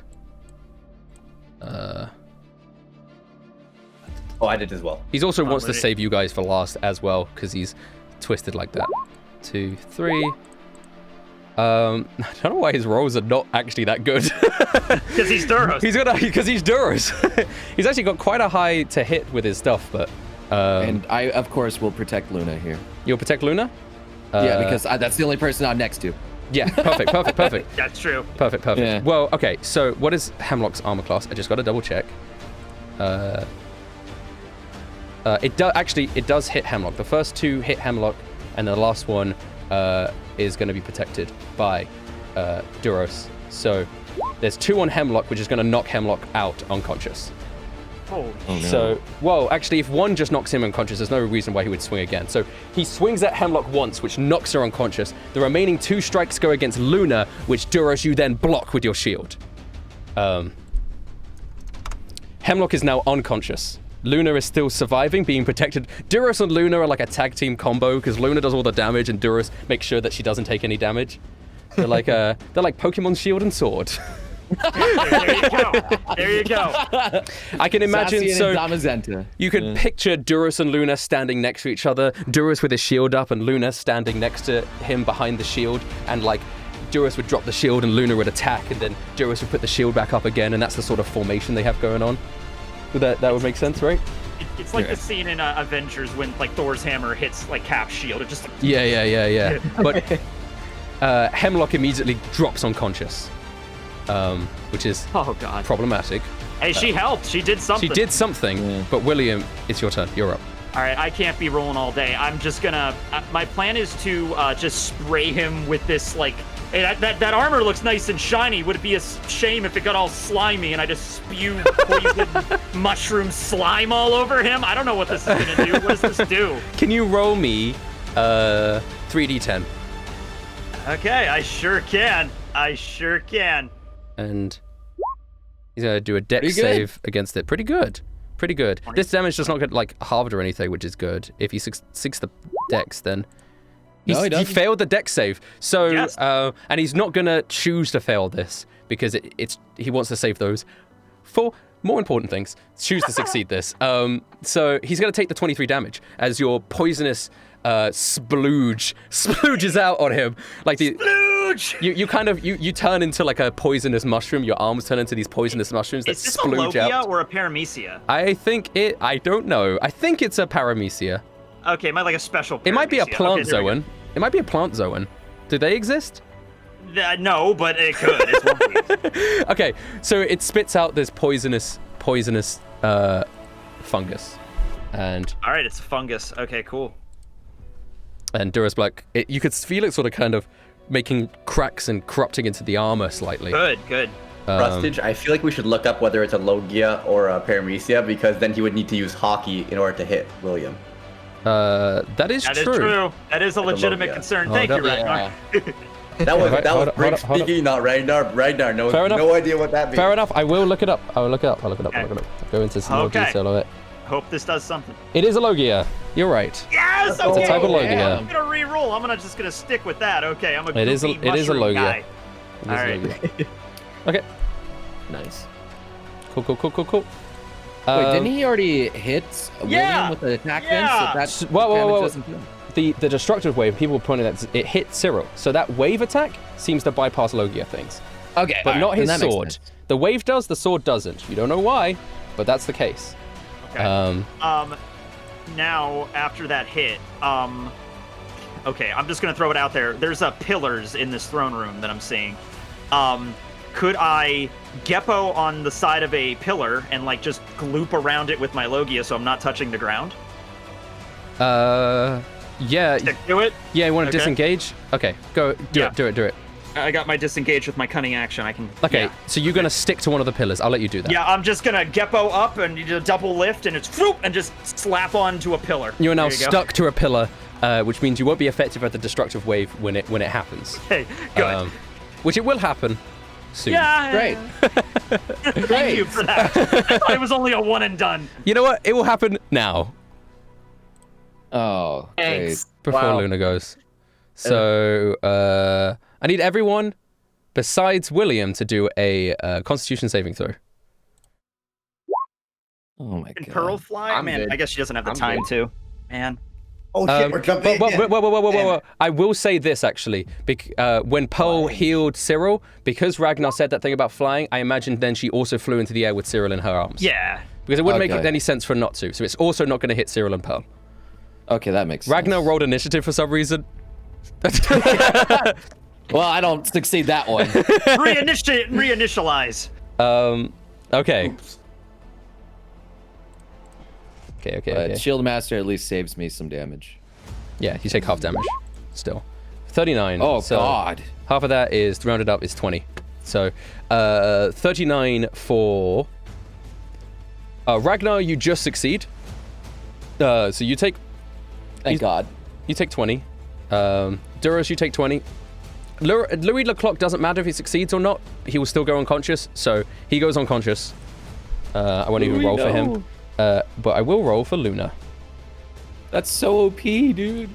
Oh, I did as well. He's also wants to Luna. save you guys for last as well, because he's twisted like that. 2, 3. I don't know why his rolls are not actually that good. Because he's Duros. Because he's Duros. He's actually got quite a high to hit with his stuff, but... And I, of course, will protect Luna here. You'll protect Luna? Yeah, because that's the only person I'm next to. Yeah, perfect. That's true. Perfect. Yeah. Well, okay, so what is Hemlock's armor class? I just got to double check. It does hit Hemlock. The first 2 hit Hemlock, and the last one is going to be protected by Duros. So there's 2 on Hemlock, which is going to knock Hemlock out unconscious. Oh, no. So, well, actually, if one just knocks him unconscious, there's no reason why he would swing again. So he swings at Hemlock once, which knocks her unconscious. The remaining 2 strikes go against Luna, which Duros you then block with your shield. Hemlock is now unconscious. Luna is still surviving, being protected. Duros and Luna are like a tag team combo because Luna does all the damage and Duros makes sure that she doesn't take any damage. They're like Pokemon Shield and Sword. There you go. I can imagine. Sassy and So Zamazenta. you could picture Duros and Luna standing next to each other. Duros with his shield up and Luna standing next to him behind the shield, and like Duros would drop the shield and Luna would attack, and then Duros would put the shield back up again, and that's the sort of formation they have going on. That would make sense, right? It's like the scene in Avengers when like Thor's hammer hits like Cap's shield. It just Yeah. But Hemlock immediately drops unconscious, which is problematic. Hey, she helped. She did something. She did something, but William, it's your turn. You're up. All right, I can't be rolling all day. I'm just gonna. My plan is to just spray him with this like. Hey, that armor looks nice and shiny. Would it be a shame if it got all slimy and I just spew poison mushroom slime all over him? I don't know what this is gonna do. What does this do? Can you roll me 3d10? Okay, I sure can. And he's gonna do a dex Pretty good. save against it. Pretty good. This damage does not get like halved or anything, which is good. If he succeeds the dex, then he doesn't. failed the dex save. So Yes. and he's not gonna choose to fail this because he wants to save those for more important things. Choose to succeed this. So he's gonna take the 23 damage as your poisonous splooges out on him, like the huge! You kind of you turn into like a poisonous mushroom. Your arms turn into these poisonous mushrooms that Is this a splooge Logia out. or a Paramecia? I don't know. I think it's a Paramecia. Okay, it might like a special Paramecia. It might be a plant Okay, there we go. zoan. It might be a plant zoan. Do they exist? No, but it could. It's one of these. Okay, so it spits out this poisonous fungus, and All right, it's a fungus. Okay, cool. Duros Black, you could feel it sort of kind of making cracks and corrupting into the armor slightly. Good. Rustage, I feel like we should look up whether it's a Logia or a Paramecia, because then he would need to use Hockey in order to hit William. That is true. That is a legitimate Logia. concern. Oh, Thank you, yeah. Ragnar. That was Hold on, Briggs hold on. speaking, not Ragnar. Ragnar knows Fair enough. no idea what that means. Fair enough. I will look it up. I'll look it up. I'll go into some more Okay. detail of it. Hope this does something. It is a Logia. You're right. Yes. It's a Okay. type of Logia. I'm gonna re-roll. I'm just gonna stick with that. Okay. I'm a It is a goofy Logia. mushroom guy. It is All a right. Logia. Okay. Nice. Cool. Wait, didn't he already hit Yeah! William with the attack Yeah! then? So that Whoa. damage doesn't do him. The destructive wave, people pointed at it hit Cyril. So that wave attack seems to bypass Logia things. Okay, But not his then that makes sword. sense. The wave does, the sword doesn't. You don't know why, but that's the case. Okay. Now after that hit, okay, I'm just gonna throw it out there. There's pillars in this throne room that I'm seeing. Could I Geppo on the side of a pillar and like just gloop around it with my Logia so I'm not touching the ground? Yeah. Stick to it. Yeah, you want to Okay. disengage? Okay, go. Do Yeah. it. I got my disengage with my cunning action. I can. Okay, Yeah. so you're going to stick to one of the pillars. I'll let you do that. Yeah, I'm just gonna Geppo up and you do a double lift and it's whoop and just slap onto a pillar. You are now There you go. stuck to a pillar, which means you won't be effective at the destructive wave when it happens. Hey, good. Which it will happen soon. Yeah. Great. Thank you for that. I thought it was only a one and done. You know what? It will happen now. Oh, great. Thanks. Before Wow. Luna goes. So, I need everyone besides William to do a Constitution saving throw. Oh my Can god. Pearl fly? I'm Man, good. I guess she doesn't have the I'm time good. to. Man. Oh shit, we're jumping. Whoa. I will say this actually. When Pearl healed Cyril, because Ragnar said that thing about flying, I imagine then she also flew into the air with Cyril in her arms. Yeah. Because it wouldn't make Okay. any sense for her not to. So it's also not going to hit Cyril and Pearl. Okay, that makes Ragnar sense. rolled initiative for some reason. Well, I don't succeed that one. Reinitialize. Okay. Oops. Okay. Shield Master at least saves me some damage. Yeah, you take half damage. Still. 39. Oh so god. Half of that is rounded up is 20. So 39 for Ragnar, you just succeed. So you take Thank god. you take 20. Duros, you take 20. Louis Leclerc doesn't matter if he succeeds or not. He will still go unconscious. So he goes unconscious. I won't even roll for him. But I will roll for Luna. That's so OP, dude.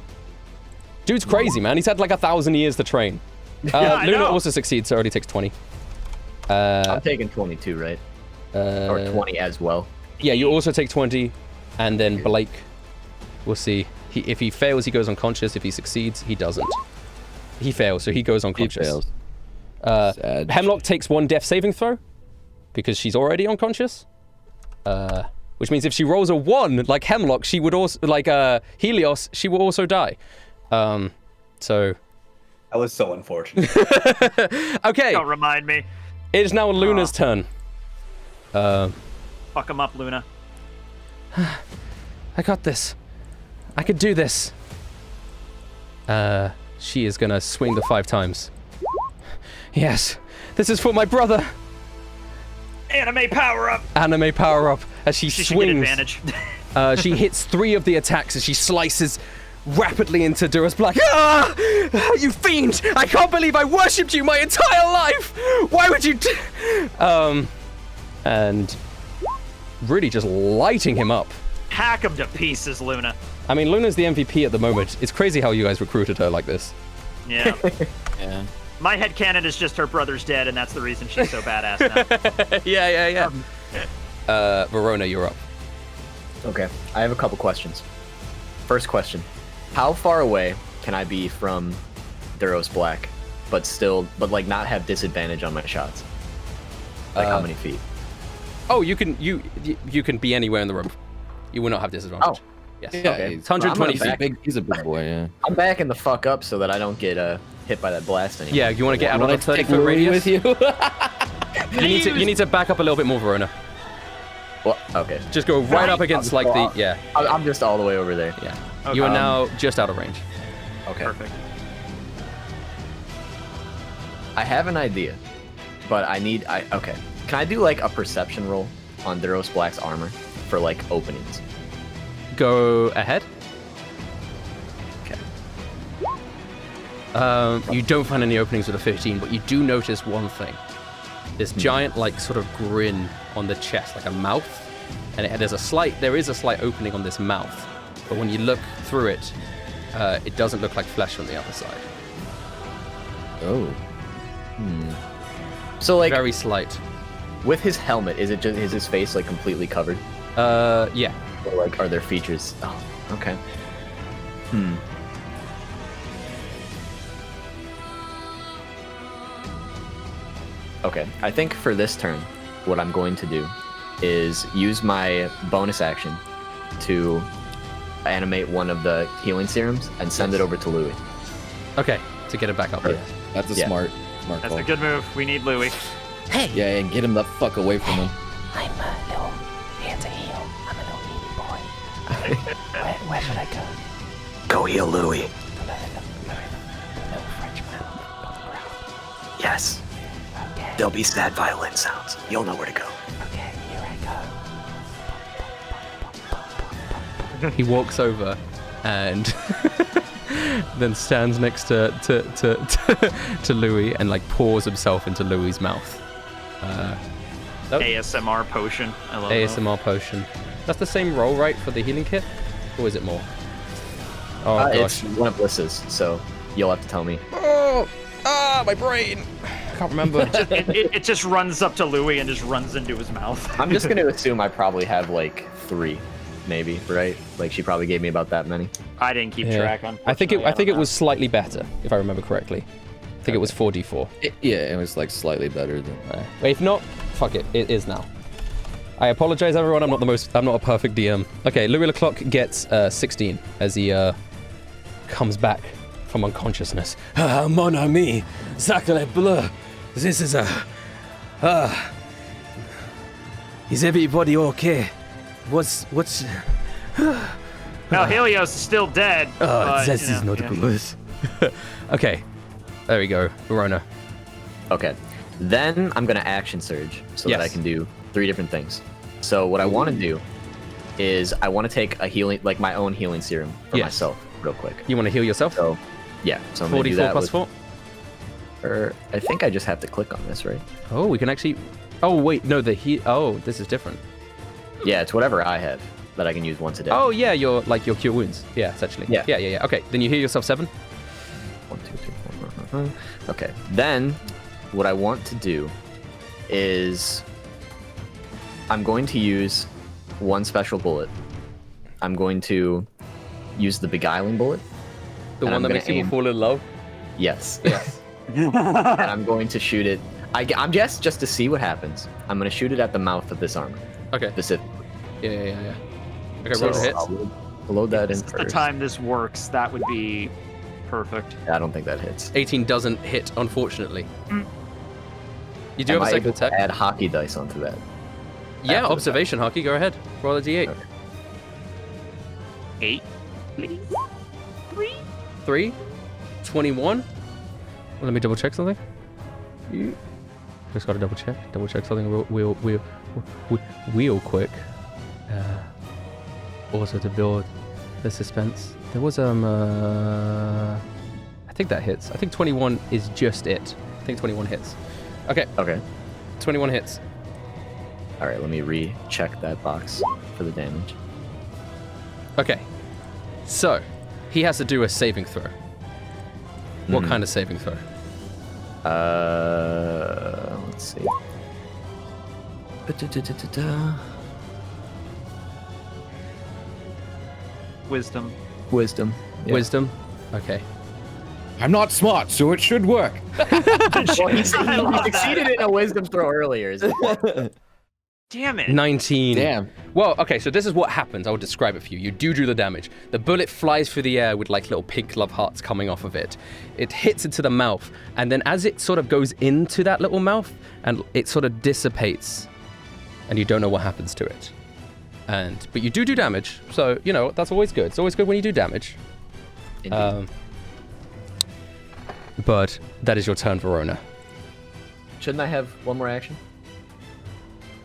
Dude's crazy, man. He's had like 1,000 years to train. I Luna know. also succeeds, so already takes 20. I'm taking 22, right? Or 20 as well. Yeah, you also take 20, and then Blake, we'll see. If he fails, he goes unconscious. If he succeeds, he doesn't. He fails, so he goes He unconscious. fails. Sad. Hemlock takes 1 death saving throw, because she's already unconscious. Which means if she rolls a 1, like Hemlock, she would also, like Helios, she will also die. So... That was so unfortunate. Okay, Don't remind me. it is now Luna's turn. Fuck him up, Luna. I got this. I could do this. She is gonna swing the 5 times. Yes, this is for my brother. Anime power up. Anime power up as she She should get swings. advantage. She hits 3 of the attacks as she slices rapidly into Duros Black. Ah! You fiend! I can't believe I worshipped you my entire life! Why would you and really just lighting him up. Hack him to pieces, Luna. I mean, Luna's the MVP at the moment. It's crazy how you guys recruited her like this. Yeah. Yeah. My headcanon is just her brother's dead, and that's the reason she's so badass now. Yeah. Verona, you're up. Okay, I have a couple questions. First question: how far away can I be from Duros Black? but like not have disadvantage on my shots? Like how many feet? Oh, you can be anywhere in the room. You will not have disadvantage. Oh. Yes. Yeah, Okay. It's 120 So I'm feet. He's a big boy, yeah. I'm backing the fuck up so that I don't get hit by that blast anymore. Yeah, you want to get out of the Wanna take 30-foot Louie radius? with you? You need to back up a little bit more, Verona. Well, okay. Just go right up against like the yeah. I'm just all the way over there. Yeah. Okay. You are now just out of range. Okay. Perfect. I have an idea, but okay. Can I do like a perception roll on Duros Black's armor for like openings? Go ahead. Okay. You don't find any openings with a 15, but you do notice one thing. This giant, like, sort of grin on the chest, like a mouth, and there is a slight opening on this mouth. But when you look through it, it doesn't look like flesh on the other side. Oh. So like Very slight. with his helmet, is his face like completely covered? Yeah. Or like are there features? Oh, okay. Okay, I think for this turn, what I'm going to do is use my bonus action to animate one of the healing serums and send it over to Louie. Okay, to get it back up. Perfect. That's a Yeah. smart That's call. a good move. We need Louie. Yeah, and get him the fuck away from him. I'm a little here to heal. I'm a little needy boy. Where should I go? Go heal Louie. The little French man on the ground. Yes. Okay, There'll be sad violin sounds. You'll know where to go. okay, here I go. He walks over and then stands next to Louie and like pours himself into Louie's mouth. ASMR potion. I love ASMR potion. That's the same roll, right, for the healing kit? Or is it more? Oh, It's gosh. one of Bliss's, so you'll have to tell me. My brain. I can't remember. It just runs up to Louie and just runs into his mouth. I'm just going to assume I probably have like 3, maybe, right? Like she probably gave me about that many. I didn't keep Yeah. track on. I think it was slightly better, if I remember correctly. I think it was 4d4. Yeah, it was like slightly better than. If not, fuck it. It is now. I apologize, everyone. I'm not a perfect DM. Okay, Louis Leclerc gets 16 as he comes back from unconsciousness. Mon ami, sacre bleu. This is is everybody okay? What's Now Helios is still dead. but, this you is know, not yeah. good. Okay, there we go. Verona. Okay. Then I'm going to action surge so that I Yes. can do 3 different things. So what I want to do is I want to take a healing, like my own healing serum for Yes. myself real quick. You want to heal yourself? So yeah, so I'm going to do 44 that plus with, 4? I think I just have to click on this, right? Oh, we can actually... Oh, wait. No, Oh, this is different. Yeah, it's whatever I have that I can use once a day. Oh, yeah, your cure wounds. Yeah, essentially. Yeah. Yeah. Okay, then you heal yourself 7. 1, 2, 3, 4. Okay. Then what I want to do is I'm going to use one special bullet. I'm going to use the beguiling bullet. The And one I'm that gonna makes people aim- fall in love? Yes. And I'm going to shoot it. I'm just to see what happens. I'm going to shoot it at the mouth of this armor. Okay. Specifically. Yeah. Okay, So roll the hits. I'll load that in Since the first. time this works, that would be perfect. I don't think that hits. 18 doesn't hit, unfortunately. You do Am have a I second able to attack? add hockey dice onto that? Yeah, after the observation, Hockey. Go ahead. Roll a d8. Okay. 8, please. 3. 21. Well, let me double check something. You just got to double check something real quick. Also to build the suspense. There was I think that hits. I think 21 is just it. I think 21 hits. Okay, Okay. 21 hits. All right, let me recheck that box for the damage. Okay, so he has to do a saving throw. What kind of saving throw? Let's see. Ba-da-da-da-da-da. Wisdom. Wisdom. Yeah. Wisdom. Okay. I'm not smart, so it should work. Well, he succeeded in a wisdom throw earlier. Damn it. 19. Damn. Well, okay, so this is what happens. I'll describe it for you. You do the damage. The bullet flies through the air with like little pink love hearts coming off of it. It hits into the mouth, and then as it sort of goes into that little mouth, and it sort of dissipates, and you don't know what happens to it. But you do damage, so, you know, that's always good. It's always good when you do damage. But that is your turn, Verona. Shouldn't I have one more action?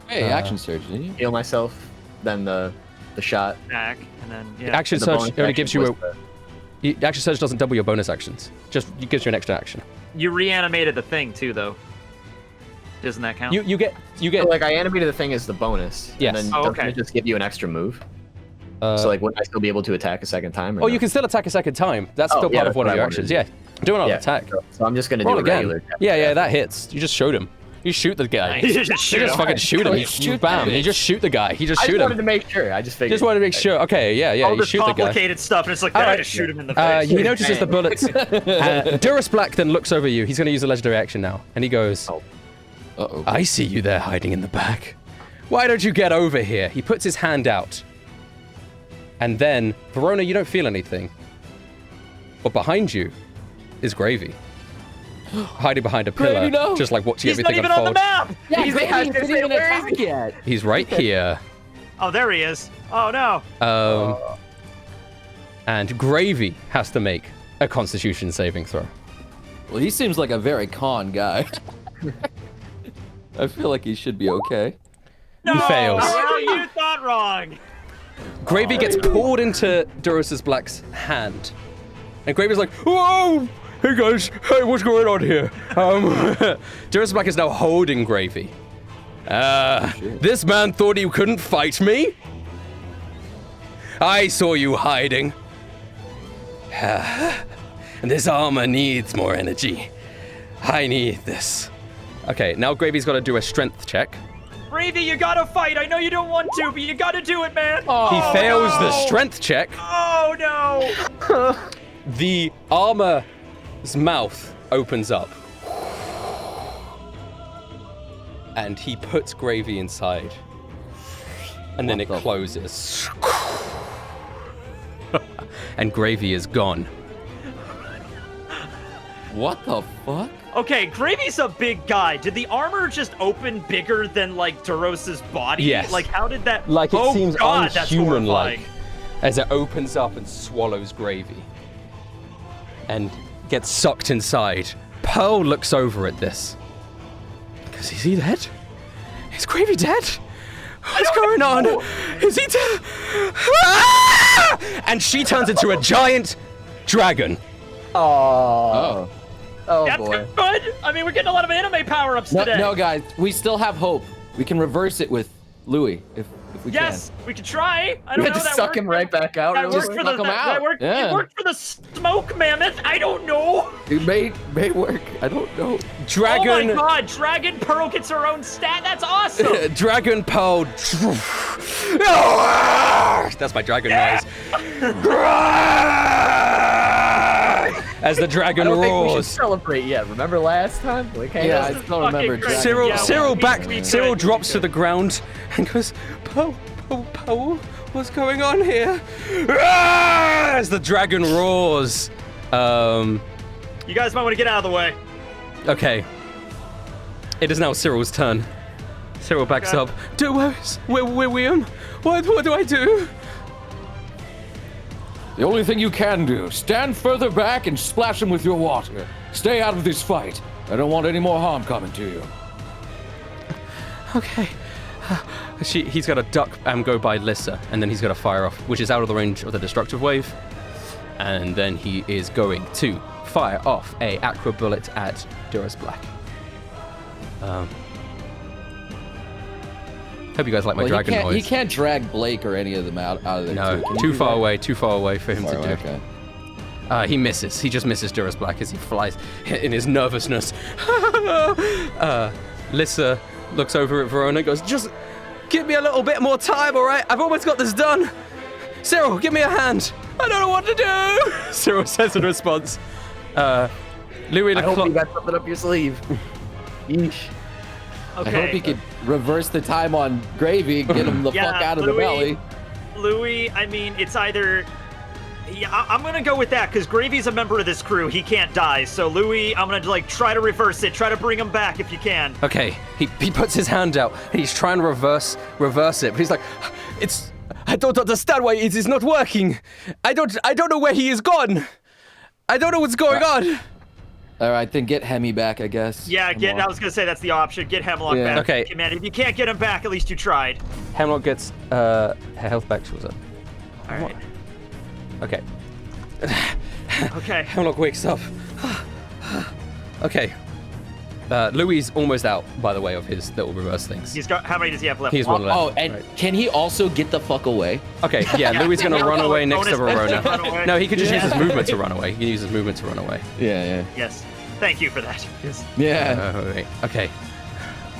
Hey, action surge, didn't you? Heal myself, then the shot. Back, and then, Action The surge bonus only action gives you was action surge doesn't double your bonus actions. Just it gives you an extra action. You reanimated the thing, too, though. Doesn't that count? You get So, like, I animated the thing as the bonus. Yes. And then doesn't it just give you an extra move? So, like, wouldn't I still be able to attack a second time? Or Oh, no? you can still attack a second time. That's still yeah, part of that's one of what I your wanted actions. to Yeah. Do another Yeah, attack. So I'm just gonna Roll do a again. regular attack. Yeah, that hits. You just showed him. You shoot the guy. You just shoot You just him. fucking shoot him. You Shoot bam. him. You just shoot the guy. You just I shoot just wanted him. to make sure. I just figured. Just wanted to make sure. Okay, yeah. All You this shoot the guy. complicated stuff, and it's like, All I right. just shoot him in the face. He notices the bullets. Duros Black then looks over you. He's going to use a legendary action now. And he goes, Uh-oh. I see you there hiding in the back. Why don't you get over here? He puts his hand out. And then, Verona, you don't feel anything. But behind you is Gravy. Hiding behind a pillar, Gravy, no. just like watching He's not everything even on the unfold. map! Yeah, He's- Gravy I was gonna didn't say, even where is attack yet. He's right here. Oh, there he is. Oh, no. And Gravy has to make a Constitution saving throw. Well, he seems like a very con guy. I feel like he should be okay. No, fails. Well, you thought wrong. Gravy gets pulled into Duros Black's hand. And Gravy's like, whoa! Hey guys, hey, what's going on here? Duros Black is now holding Gravy. This man thought he couldn't fight me? I saw you hiding. This armor needs more energy. I need this. Okay, now Gravy's got to do a strength check. Gravy, you gotta fight. I know you don't want to, but you gotta do it, man. He fails the strength check. Oh, no. The armor's mouth opens up. And he puts Gravy inside. And then it closes. And Gravy is gone. What the fuck? Okay, Gravy's a big guy. Did the armor just open bigger than, like, Duros's body? Yes. Like, how did that... Like it oh, seems God, that's unhuman-like horrifying. as it opens up and swallows Gravy. And gets sucked inside. Pearl looks over at this. Is he dead? Is Gravy dead? What's going on? Is he dead? Ah! And she turns into a giant dragon. Oh. Oh That's boy. good. I mean, we're getting a lot of anime power-ups No, today. no, guys, we still have hope. We can reverse it with Louie if we Yes, we could try. I don't We know. had to that suck worked him for- right back out. That really worked quick. for the. Suck him That out. worked. Yeah. It worked for the smoke mammoth. I don't know. can. It may work. I don't know. Dragon. Oh my God! Dragon Pearl gets her own stat. That's awesome. Dragon Pearl. That's my dragon noise. As the I dragon don't think we should roars. celebrate yet. Remember last time? Like, hey, Yeah, This I is still remember fucking great. Dragon. Cyril Yeah, Cyril we drops to could. the ground and goes, Poe, what's going on here? Ah! As the dragon roars. You guys might want to get out of the way. Okay. It is now Cyril's turn. Cyril backs Okay. up. William, what do I do? The only thing you can do, stand further back and splash him with your water. Stay out of this fight. I don't want any more harm coming to you. Okay. He's got to duck and go by Lissa, and then he's got to fire off, which is out of the range of the destructive wave. And then he is going to fire off a aqua bullet at Duros Black. Hope you guys like my dragon noise. He can't drag Blake or any of them out of there. No, Can you too do far that? away for him Far to away, do. okay. He misses. He just misses Duros Black as he flies in his nervousness. Lissa looks over at Verona and goes, just give me a little bit more time, all right? I've almost got this done. Cyril, give me a hand. I don't know what to do. Cyril says in response, Louis I hope you LeClerc. got something up your sleeve. Yeesh. I hope he could reverse the time on Gravy, get him the fuck out of the belly. Louis, I mean, it's either... Yeah, I'm gonna go with that, because Gravy's a member of this crew. He can't die. So, Louis, I'm gonna, like, try to reverse it. Try to bring him back if you can. Okay, he puts his hand out and he's trying to reverse it, but he's like, I don't understand why it is not working. I don't know where he is gone. I don't know what's going on. All right, then get Hemi back, I guess. Yeah, I was gonna say that's the option. Get Hemlock back. Okay. Man, if you can't get him back, at least you tried. Hemlock gets her health back. She was up. All right. Okay. Okay. Hemlock wakes up. Okay. Louis is almost out, by the way, of his little reverse things. He's got. How many does he have left? He's one left. Oh, and can he also get the fuck away? Okay, yeah, Louis is going to run away next to Bonus run Verona. away. No, he could just use his movement to run away. He can use his movement to run away. Yeah. Yes. Thank you for that. Yes. Yeah. Wait. Okay.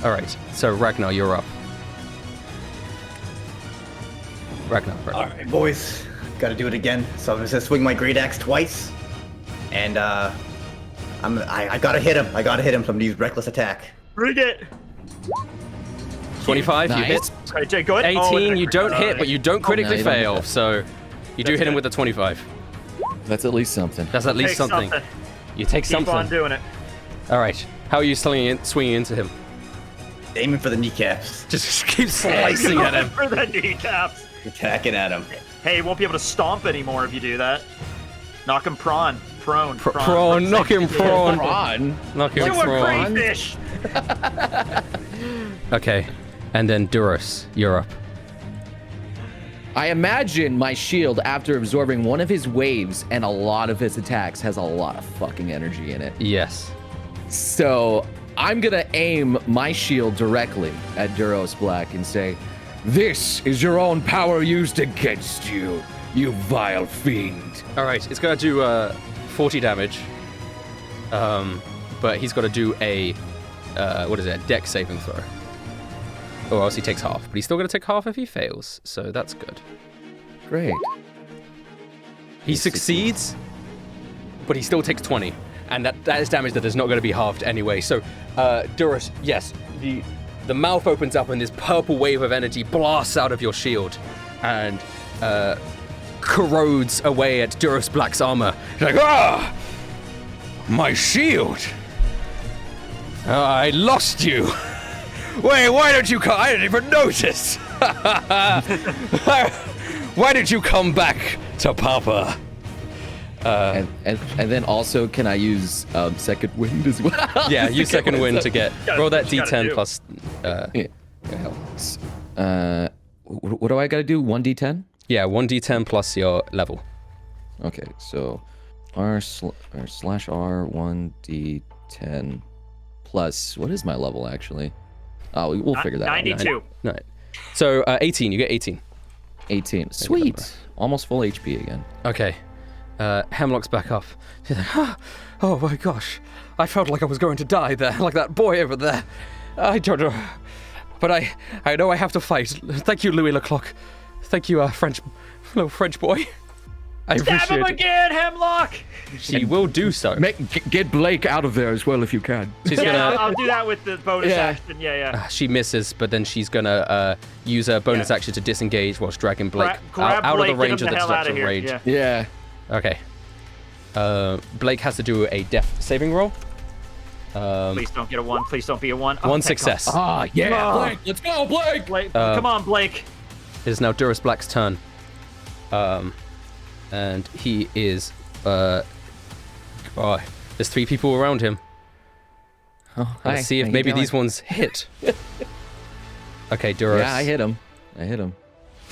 All right. So Ragnar, you're up. Ragnar. All right, boys, got to do it again. So I'm gonna swing my great axe twice, and I gotta hit him. I gotta hit him. So I'm gonna use reckless attack. Bring it. 25, you Nice. hit. Okay, Jay, go ahead. 18, you don't hit, but you don't critically you don't hit fail. that. So you do That's hit him good. with the 25. That's at least something. That's at least Take something. You take Keep on something. doing it. All right. How are you swinging into him? Aiming for the kneecaps. Just keep slicing at him. For the kneecaps. Attacking at him. Hey, he won't be able to stomp anymore if you do that. Knock him prone. Prone. Prawn, knock him prawn. Ron. Knock him You a prawn. crayfish. Okay. And then Duros, you're up. I imagine my shield, after absorbing one of his waves and a lot of his attacks, has a lot of fucking energy in it. Yes. So I'm gonna aim my shield directly at Duros Black and say, This is your own power used against you, you vile fiend. All right. It's going to do 40 damage. But he's got to do a, a dex saving throw. Or else he takes half. But he's still going to take half if he fails. So that's good. great. He succeeds, but he still takes 20. And that is damage that is not going to be halved anyway. So, Duros, yes, the mouth opens up and this purple wave of energy blasts out of your shield and corrodes away at Duros Black's armor. He's like, ah! My shield! I lost you! Wait, why don't you come? I didn't even notice! Why did you come back to Papa? And then also, can I use second wind as well? Yeah, use second wind to get. Roll that What you gotta d10 do. plus. What do I gotta do? 1d10? Yeah, 1d10 plus your level. Okay, so /R 1d10 plus, what is my level actually? Oh, we'll figure that out. 92. No. So 18, you get 18. 18. Sweet. Almost full HP again. Okay. Hemlock's back up. She's like, oh my gosh. I felt like I was going to die there, like that boy over there. I don't know. But I know I have to fight. Thank you, Louis LeClerc. Thank you, little French boy. I Stab him appreciate it. again, Hemlock! She will do so. Get Blake out of there as well if you can. She's Yeah, gonna. I'll do that with the bonus Yeah. action. Yeah. She misses, but then she's gonna use her bonus action to disengage whilst dragging Blake Grab out Blake, of the range get of him the the hell out destructive of here. rage. Yeah. Yeah. Okay. Blake has to do a death saving roll. Please don't get a 1. Please don't be a 1. Oh, One thank success. Ah, yeah. Oh. Blake, let's go, Blake. God. Blake, come on, Blake. It is now Duros Black's turn. And he is. There's 3 people around him. Oh, Let's see if maybe these ones hit. Okay, Duros. Yeah, I hit him.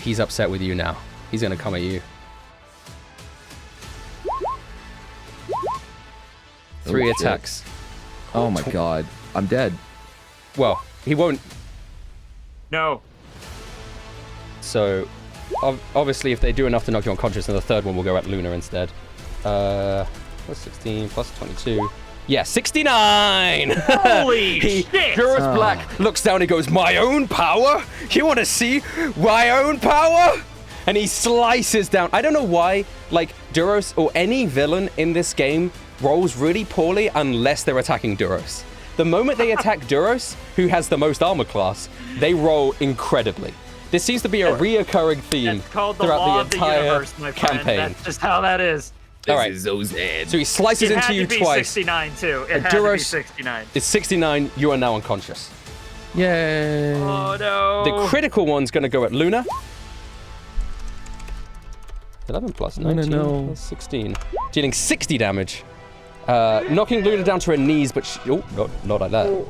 He's upset with you now. He's gonna come at you. 3 shit. attacks. Oh my god. I'm dead. Well, he won't. No. So, obviously, if they do enough to knock you unconscious, then the third one will go at Luna instead. Plus 16, plus 22. Yeah, 69! Holy shit! Duros Black looks down and goes, my own power? You want to see my own power? And he slices down. I don't know why, like, Duros or any villain in this game rolls really poorly unless they're attacking Duros. The moment they attack Duros, who has the most armor class, they roll incredibly. This seems to be a reoccurring theme It's called the throughout law the of the entire universe, my friend. campaign. That's just how that is. All right. This is Ozan. So he slices It into had you to be twice. 69 too. It had to be Duros 69. It's 69. You are now unconscious. Yay. Oh no. The critical one's going to go at Luna. 11 plus 19 no. plus 16. Dealing 60 damage. Knocking Luna down to her knees, but oh, not like that.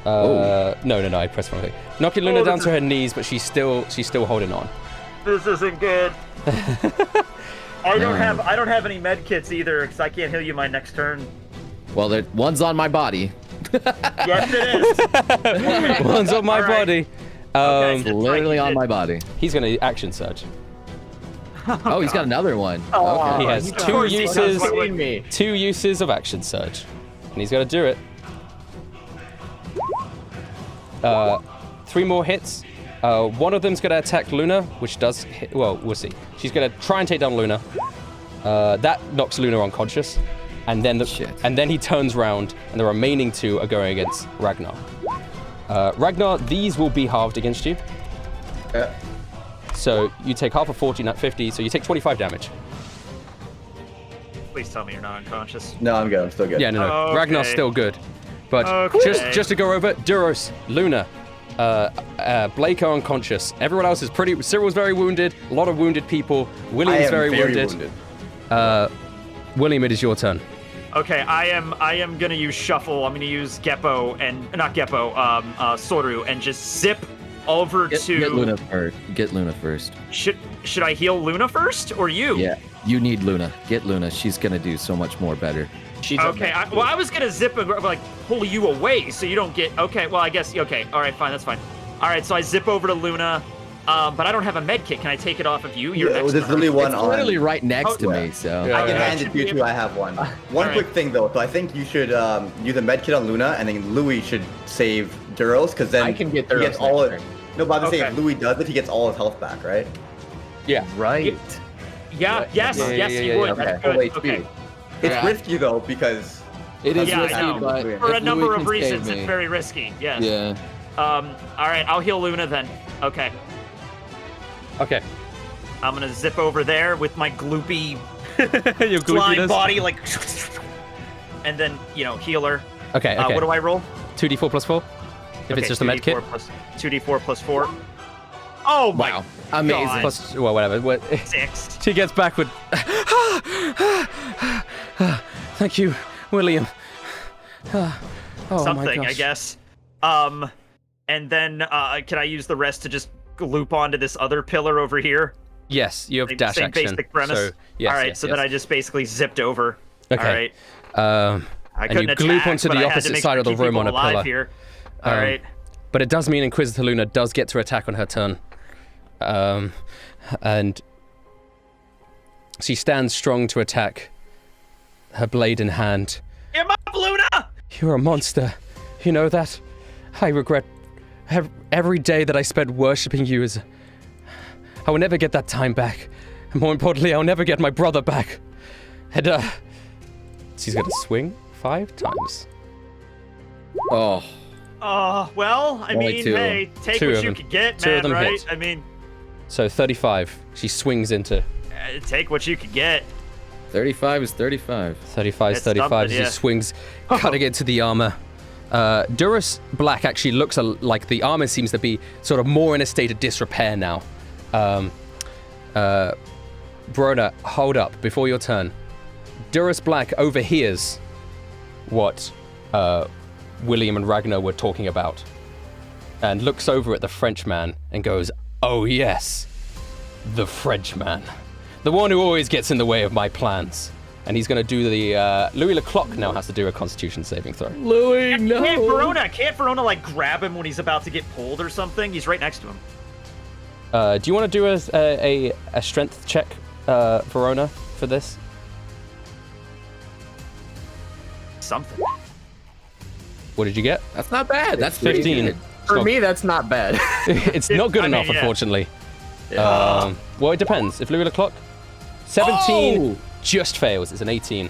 No, I pressed wrong thing. Knocking Luna down to her knees, but she's still holding on. This isn't good. I don't have any med kits either, because I can't heal you my next turn. Well, one's on my body. Yes, it is. One's on my All right. body. Okay. It's Just literally like on you my did. body. He's going to action surge. Oh, he's got another one. Oh, Okay. He has of two course he uses. does. What would- me. 2 uses of action surge. And he's going to do it. 3 more hits. One of them's going to attack Luna, which does hit. Well, we'll see. She's going to try and take down Luna. That knocks Luna unconscious. And then he turns around, and the remaining 2 are going against Ragnar. Ragnar, these will be halved against you. Yeah. So you take half of 40, not 50, so you take 25 damage. Please tell me you're not unconscious. No, I'm good. I'm still good. Yeah, no. Okay. Ragnar's still good. But Okay. just to go over, Duros, Luna, Blake are unconscious. Everyone else is pretty... Cyril's very wounded. A lot of wounded people. I William's am very wounded. William, it is your turn. Okay, I am gonna use shuffle. I'm gonna use Geppo and not Geppo, Soru, and just zip over to. Get Luna first. Get Luna first. Should I heal Luna first or you? Yeah, you need Luna. Get Luna. She's gonna do so much more better. She's Okay. I was gonna zip and like pull you away so you don't get. Okay. Well, I guess. Okay. All right. Fine. That's fine. All right. So I zip over to Luna, but I don't have a med kit. Can I take it off of you? You're Yeah, next there's turn. literally one It's on. literally right next to yeah. me, so. Yeah. I can hand should it to you be too. I have one. One Alright. quick thing though. So I think you should use a med kit on Luna, and then Louie should save Duros, because then I can get he Duros gets all. next No, but I'm saying if Okay. Louie does it, he gets all his health back, right? Yeah. Right. Yeah. Yes. Yeah, yes. yeah, You yeah, would. yeah. That's Okay. good. Full HP. Okay. It's Yeah. risky though because It is Yeah, I risky, know. but For a if number Louis of can save reasons, me- it's very risky. Yes. Yeah. All right. I'll heal Luna then. Okay. Okay. I'm gonna zip over there with my gloopy Your flying gloopiness. body, like, and then heal her. Okay, okay. What do I roll? 2d4 plus 4? If it's just a med kit? 2d4 plus 4. Oh my Wow. Amazing. God. Plus, well, whatever. What- 6. She gets back with... Thank you, William. Oh my Something, I gosh. guess. And then can I use the rest to just loop onto this other pillar over here? Yes, you have dash Same action. basic premise. So, yes, All right, yes, so yes. then I just basically zipped over. Okay. All right. I And you couldn't gloop attack, onto but the I had to opposite make side sure of the keep room people on a alive pillar. Here. All right. But it does mean Inquisitor Luna does get to attack on her turn. And she stands strong to attack, her blade in hand. Get up, Luna! You're a monster. You know that? I regret every day that I spent worshipping you as... I will never get that time back. And more importantly, I'll never get my brother back. And, she's gonna swing 5 times. Oh. Well, I Only mean, 2. hey, take 2 what of you them. could get, 2 of man, them right? hit. I mean, So 35. She swings into... take what you could get. 35 is 35. 35 is It's 35 something, as yeah. he swings, cutting into the armor. Duros Black actually looks like the armor seems to be sort of more in a state of disrepair now. Verona, hold up before your turn. Duros Black overhears what William and Ragnar were talking about and looks over at the Frenchman and goes, "Oh yes, the Frenchman. The one who always gets in the way of my plans." And he's going to do the... Louis Leclerc now has to do a Constitution saving throw. Louis, no. Can't Verona, like, grab him when he's about to get pulled or something? He's right next to him. Do you want to do a strength check, Verona, for this? Something. What did you get? That's not bad. That's pretty 15. good. For me, that's not bad. It's not good I mean, enough, yeah. unfortunately. Well, it depends. If Louis Leclerc, 17 just fails. It's an 18.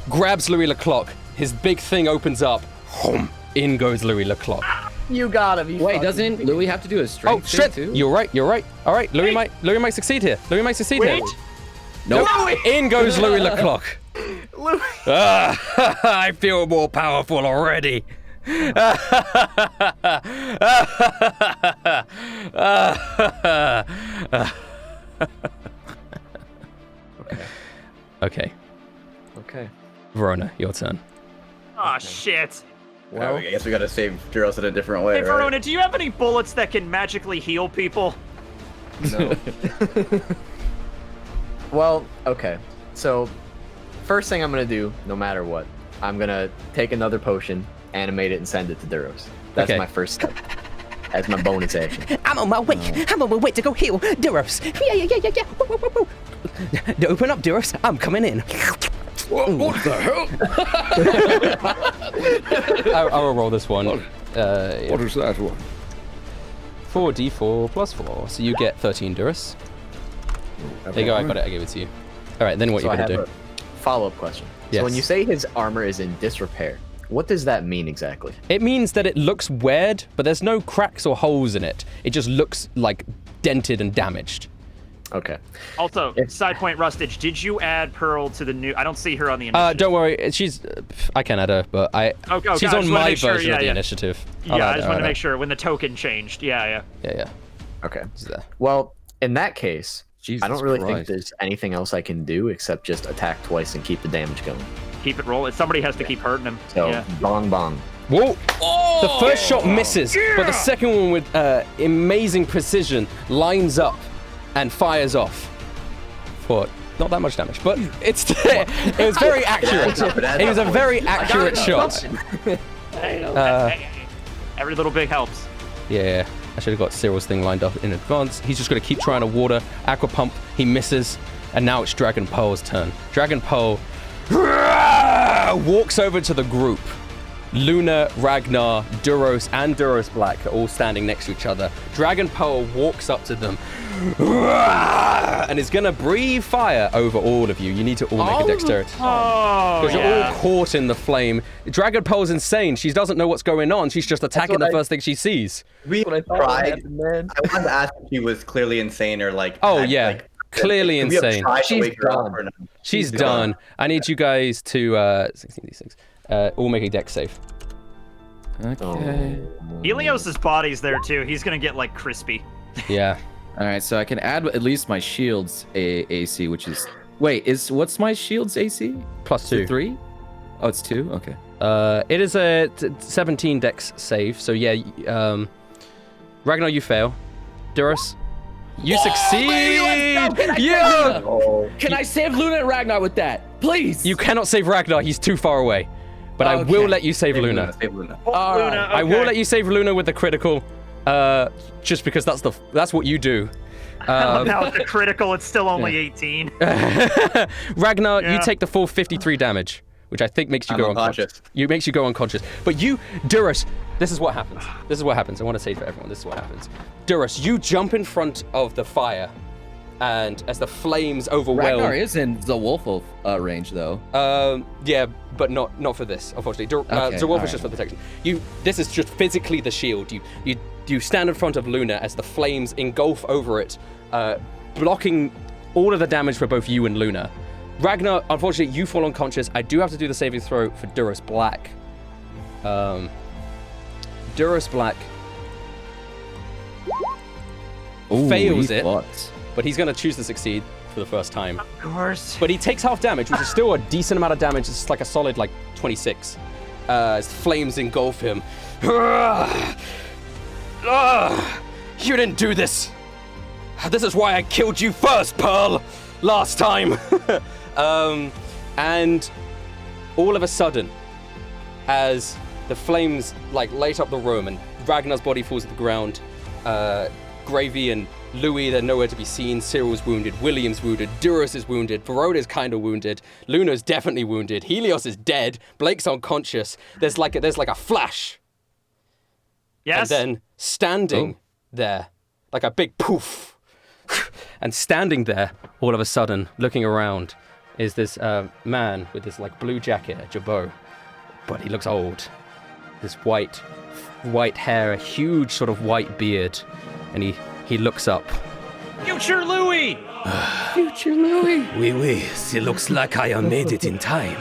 Grabs Louis Leclerc. His big thing opens up. In goes Louis Leclerc. You gotta be. Wait, doesn't Louis have to do a strength shit! save too? You're right. All right, Louis might succeed here. Wait. Nope. In goes Louis Leclerc. I feel more powerful already. Okay. Verona, your turn. Oh, shit. Well, I guess we gotta save Duros in a different way, Hey, right? Verona, do you have any bullets that can magically heal people? No. Well, okay. So, first thing I'm gonna do, no matter what, I'm gonna take another potion, animate it, and send it to Duros. That's Okay. my first step. That's my bonus action. I'm on my way. I'm on my way to go heal Duros. Yeah. Woo, woo, woo. Open up, Duros. I'm coming in. What the hell? I will roll this one. What is that one? 4d4 plus 4. So you get 13 Duros. There you go, I got it. I gave it to you. All right, then what So you I gonna have do? a follow-up question. Yes. So when you say his armor is in disrepair, what does that mean exactly? It means that it looks weird, but there's no cracks or holes in it. It just looks like dented and damaged. Okay. Also, side point, Rustage, did you add Pearl to the new... I don't see her on the initiative. Don't worry, she's... I can add her, but Okay, she's I on just wanna my make sure, version of the yeah. initiative. Yeah, I just wanted to make sure when the token changed. Yeah. Yeah. Okay. She's there. Well, in that case, Jesus I don't really think Christ. there's anything else I can do except just attack twice and keep the damage going. Keep it rolling. Somebody has to keep hurting him. So, Yeah. bong bong. Whoa! The first shot misses, but the second one with amazing precision lines up and fires off. For not that much damage, but it was very accurate. It was a very accurate shot. Every little bit helps. Yeah, I should have got Cyril's thing lined up in advance. He's just going to keep trying to water. Aqua Pump, he misses. And now it's Dragon Pearl's turn. Dragon Pearl walks over to the group. Luna, Ragnar, Duros, and Duros Black are all standing next to each other. Dragon Pearl walks up to them and is going to breathe fire over all of you. You need to all make a dexterity. Oh, Because you're all caught in the flame. Dragon Pearl's insane. She doesn't know what's going on. She's just attacking the first thing she sees. We What I thought tried. happened, man. I wanted to ask if she was clearly insane or like. Oh, had, yeah. like, Clearly could we have insane. tried to She's wake her up done. or no? She's done. I need you guys to 16d6. All make a dex save. Okay. Helios's body's there too. He's gonna get like crispy. Yeah. All right, so I can add at least my shield's AC, which is what's my shield's AC? Plus Is it 2. 3? Oh, it's 2. Okay. It is a 17 dex save. So yeah, Ragnar, you fail. Duros, you succeed. Yeah. Can I save Luna and Ragnar with that, please? You cannot save Ragnar. He's too far away. But I will let you save Luna. Save Luna. All right. Luna, I will okay. let you save Luna with the critical, just because that's what you do. About the critical, it's still only 18. Ragnar, you Yeah. take the full 53 damage, which I think makes you I'm go unconscious. Makes you go unconscious. But you, Duros, this is what happens. This is what happens. I want to say it for everyone. This is what happens. Duros, you jump in front of the fire, and as the flames overwhelm. Ragnar is in the wolf range though. Yeah, but not for this, unfortunately. Okay, Zerwolf alright. is just for protection. This is just physically the shield. You stand in front of Luna as the flames engulf over it, blocking all of the damage for both you and Luna. Ragnar, unfortunately, you fall unconscious. I do have to do the saving throw for Duros Black. Duros Black fails it, but he's going to choose to succeed for the first time. Of course. But he takes half damage, which is still a decent amount of damage. It's like a solid, 26. As flames engulf him. You didn't do this. This is why I killed you first, Pearl. Last time. And all of a sudden, as the flames light up the room and Ragnar's body falls to the ground, Gravy and Louie, they're nowhere to be seen. Cyril's wounded. William's wounded. Duros is wounded. Verona's kind of wounded. Luna's definitely wounded. Helios is dead. Blake's unconscious. There's like a flash. Yes. And then standing there, like a big poof. And standing there, all of a sudden, looking around, is this man with this like blue jacket, a jabot, but he looks old. This white hair, a huge sort of white beard, and he looks up. Future Louie! Future Louie. Oui, it looks like I made it in time.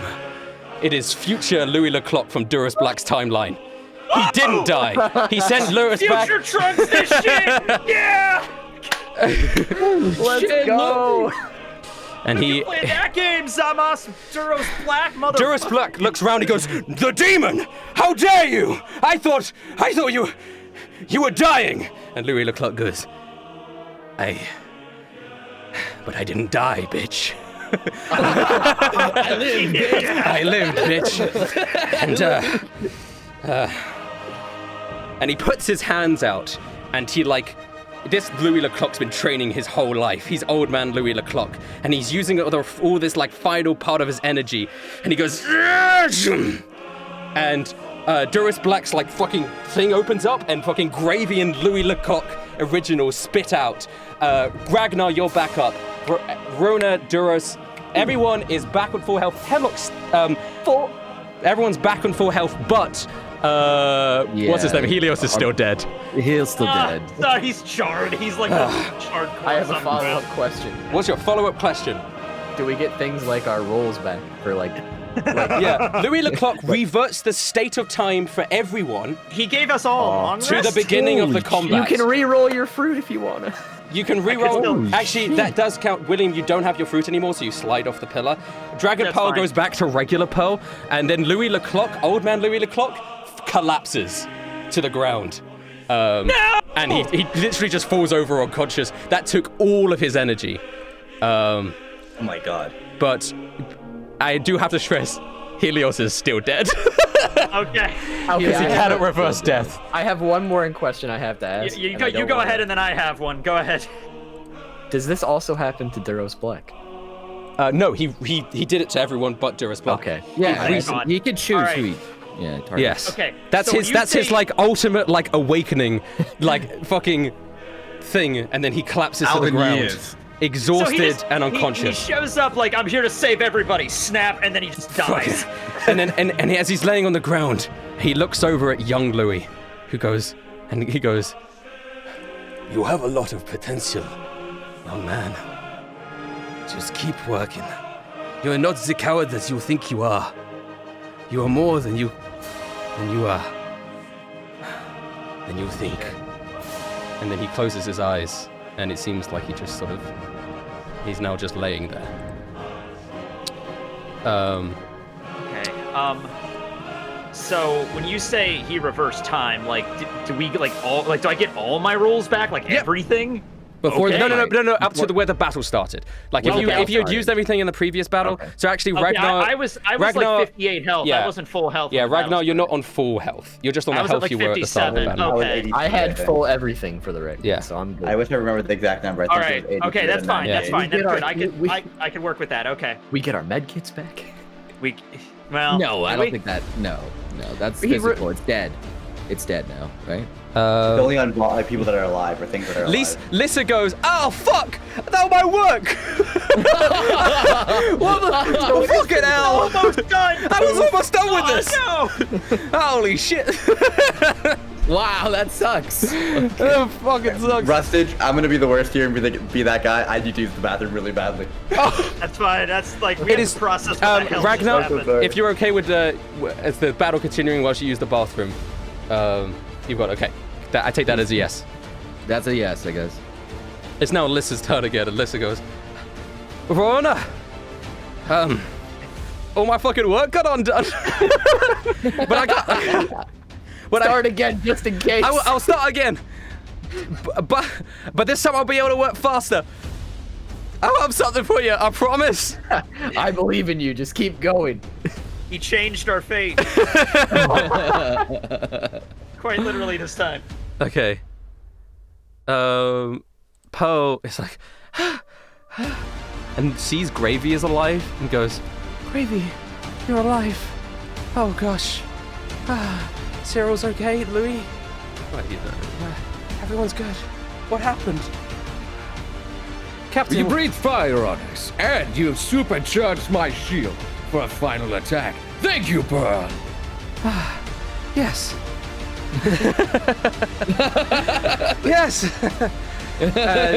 It is future Louis Leclerc from Duros Black's timeline. He didn't die. He sent Lewis back. Future Trunks this shit! Yeah! Let's go. And he Play that game, Zamas! Duros Black, mother. Duros Black looks around. He goes, "The demon! How dare you! I thought you were dying." And Louis Leclerc goes, But I didn't die, bitch. I lived, bitch. And he puts his hands out, and he like, this Louis Leclerc's been training his whole life. He's old man Louis Leclerc, and he's using all this like final part of his energy, and he goes, and Duros Black's like fucking thing opens up, and fucking Gravy and Louis Leclerc original spit out. Ragnar, you're back up. Verona, Duros, everyone is back on full health. Hemlock's everyone's back on full health, but what's his name? Helios is still dead. He's still dead. No, he's charred. He's like a charred corpse. I have a on the follow-up ground. question. What's your follow-up question? Do we get things like our rolls back for like? Yeah, Louis Leclerc reverts the state of time for everyone He gave us all a long to the rest. beginning of the You combat. can re-roll your fruit if you wanna. You can reroll. Actually, that does count. William, you don't have your fruit anymore, so you slide off the pillar. Dragon That's Pearl fine. goes back to regular Pearl, and then Louis Leclerc, old man Louis Leclerc, collapses to the ground. And he literally just falls over unconscious. That took all of his energy. Oh my god. But I do have to stress, Helios is still dead. Okay. Because he cannot reverse death. I have one more question I have to ask. You and I don't go wanna- ahead, and then I have one. Go ahead. Does this also happen to Duros Black? No, he did it to everyone but Duros Black. Okay. Yeah, Okay, he's- God. he could choose Alright. who he targets. Yes. Okay, That's so when his. you That's his say- like ultimate like awakening, like fucking thing, and then he collapses to the Alvin ground, Years. exhausted and He unconscious. shows up like, I'm here to save everybody. Snap, and then he just dies. And then and as he's laying on the ground, he looks over at young Louis, who goes, "You have a lot of potential, young man. Just keep working. You are not the coward that you think you are. You are more than you think." And then he closes his eyes, and it seems like he's now just laying there. Okay. So when you say he reversed time, like, do we like all like? Do I get all my rolls back? Like everything? Before Okay. the No, up to where the battle started. Like if you had used everything in the previous battle, so actually Okay, Ragnar. I was Ragnar, like 58 health. yeah. I wasn't full health. Yeah, when the battle Ragnar, you're not started. on full health. You're just on I the was at, health like, you were at the start of the 57. battle. I was Okay. 82, I had think. full everything for the rig. Yeah. So I'm good. I wish I remembered the exact number. I All think right. it was 82 Okay, that's and fine. then That's 98. fine. That's get good. our- I could work with that. Okay. We get our med kits back. We. Well. No, I we- don't think that. No, that's He re- physical. It's dead. It's dead now, right? It's only on people that are alive or things that are alive. Lisa goes, "Oh fuck! That was my work! What the fucking hell! Almost done. I was almost done with this! No. Holy shit! Wow, that sucks. That fucking sucks. Rustage, I'm gonna be the worst here and be that guy. I need to use the bathroom really badly. That's fine. That's like we It have is to process what the hell just Ragnar. happened. sorry. If you're okay with as the battle continuing while she used the bathroom, you've got okay. I take that as a yes. That's a yes, I guess. It's now Alyssa's turn again, and Alyssa goes, "Verona, all my fucking work got undone, but I got." Start again, just in case. I'll start again, but this time I'll be able to work faster. I'll have something for you, I promise. I believe in you. Just keep going. He changed our fate. Quite literally this time. Okay. Poe is like, and sees Gravy is alive and goes, "Gravy, you're alive. Oh gosh. Cyril's okay, Louis. Well, Everyone's good. What happened? Captain, You breathed fire on us, and you have supercharged my shield for a final attack. Thank you, Pearl. Yes. Yes.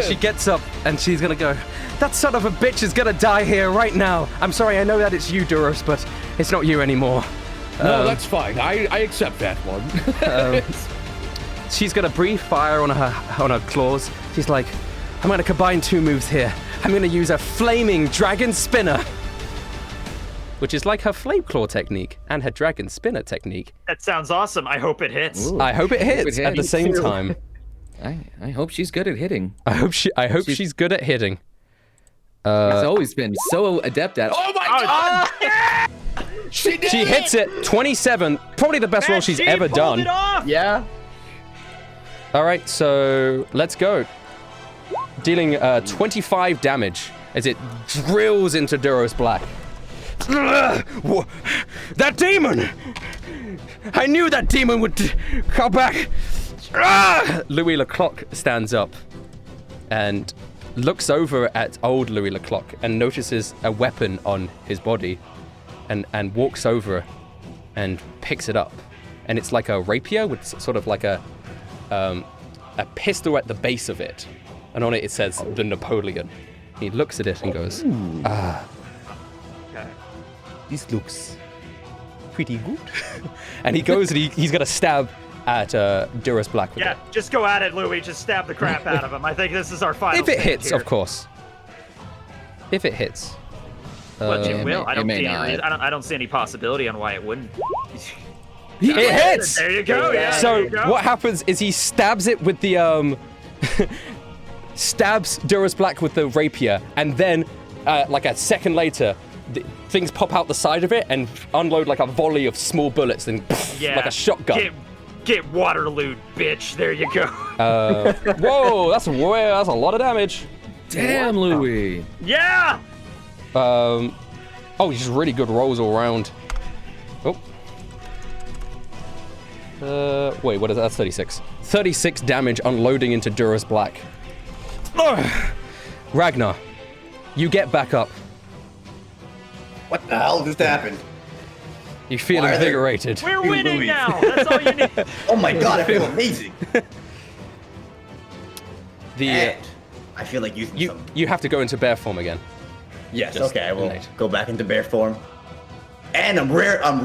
She gets up and she's gonna go, that son of a bitch is gonna die here right now. I'm sorry, I know that it's you, Duros, but it's not you anymore. No, that's fine. I accept that one. She's gonna breathe fire on her claws. She's like, I'm gonna combine 2 moves here. I'm gonna use a flaming dragon spinner, which is like her flame claw technique and her dragon spinner technique. That sounds awesome. I hope it hits. Ooh. I hope it hits at the same time. I hope she's good at hitting. I hope she's good at hitting. She's always been so adept at. Oh my god! She hits it. 27. Probably the best roll she's ever done. It off. Yeah. All right, so let's go. Dealing 25 damage as it drills into Duros Black. That demon! I knew that demon would come back. Louis Leclerc stands up and looks over at old Louis Leclerc and notices a weapon on his body and walks over and picks it up. And it's like a rapier with sort of like a pistol at the base of it. And on it says the Napoleon. He looks at it and goes, this looks pretty good. And he goes and he's going to stab at Duros Black with it. Just go at it, Louis. Just stab the crap out of him. I think this is our final If it stand hits, here. of course. If it hits. But it will. I don't may see any not. reason. I don't see any possibility on why it wouldn't. It hits! There you go. Yeah. So there you go. what happens is he stabs it with the stabs Duros Black with the rapier, and then like a second later, things pop out the side of it and unload like a volley of small bullets, and like a shotgun. Get Waterloo, bitch. There you go. Whoa, that's a lot of damage. Damn, Louis. Yeah. Just really good rolls all around. Wait, what is that? That's 36. 36 damage unloading into Duros Black. Ragnar, you get back up. What the hell just happened? You feel Why are there- invigorated. We're You winning Louis. now. That's all you need. Oh my god, I feel amazing. And I feel like using some. You have to go into bear form again. Yes, just okay, I will innate. go back into bear form. And I'm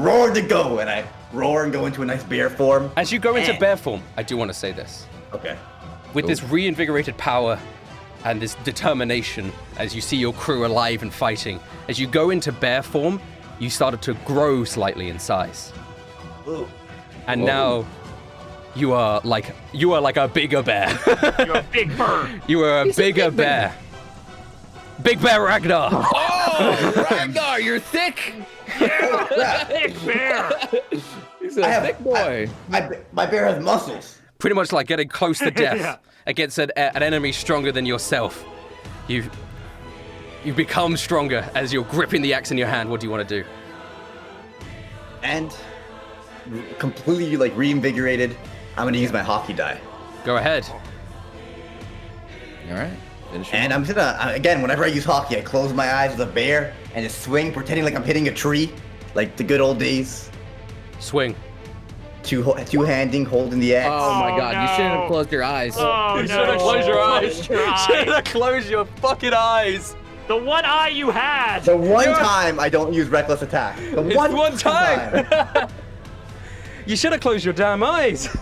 roaring to go, and I roar and go into a nice bear form. As you go into And- bear form, I do want to say this. Okay. With this reinvigorated power and this determination, as you see your crew alive and fighting, as you go into bear form, you started to grow slightly in size. Ooh. And now you are like a bigger bear. You're a big bird. You are a bigger bear. Big Bear Ragnar. Oh, Ragnar, you're thick. Big bear. He's a thick boy. My bear has muscles. Pretty much like getting close to death Yeah. against an enemy stronger than yourself. You become stronger as you're gripping the axe in your hand. What do you want to do? And completely like reinvigorated, I'm gonna use my hockey die. Go ahead. All right. Finish And I'm gonna, again, whenever I use hockey, I close my eyes as a bear and just swing, pretending like I'm hitting a tree, like the good old days. Swing. Two-handing, holding the axe. Oh my Oh, god, you shouldn't no. have closed your eyes. Oh, no. Should have closed your eyes. Close your eyes. Should have closed your fucking eyes. The one eye you had. The one time I don't use reckless attack. The It's one time. You should have closed your damn eyes.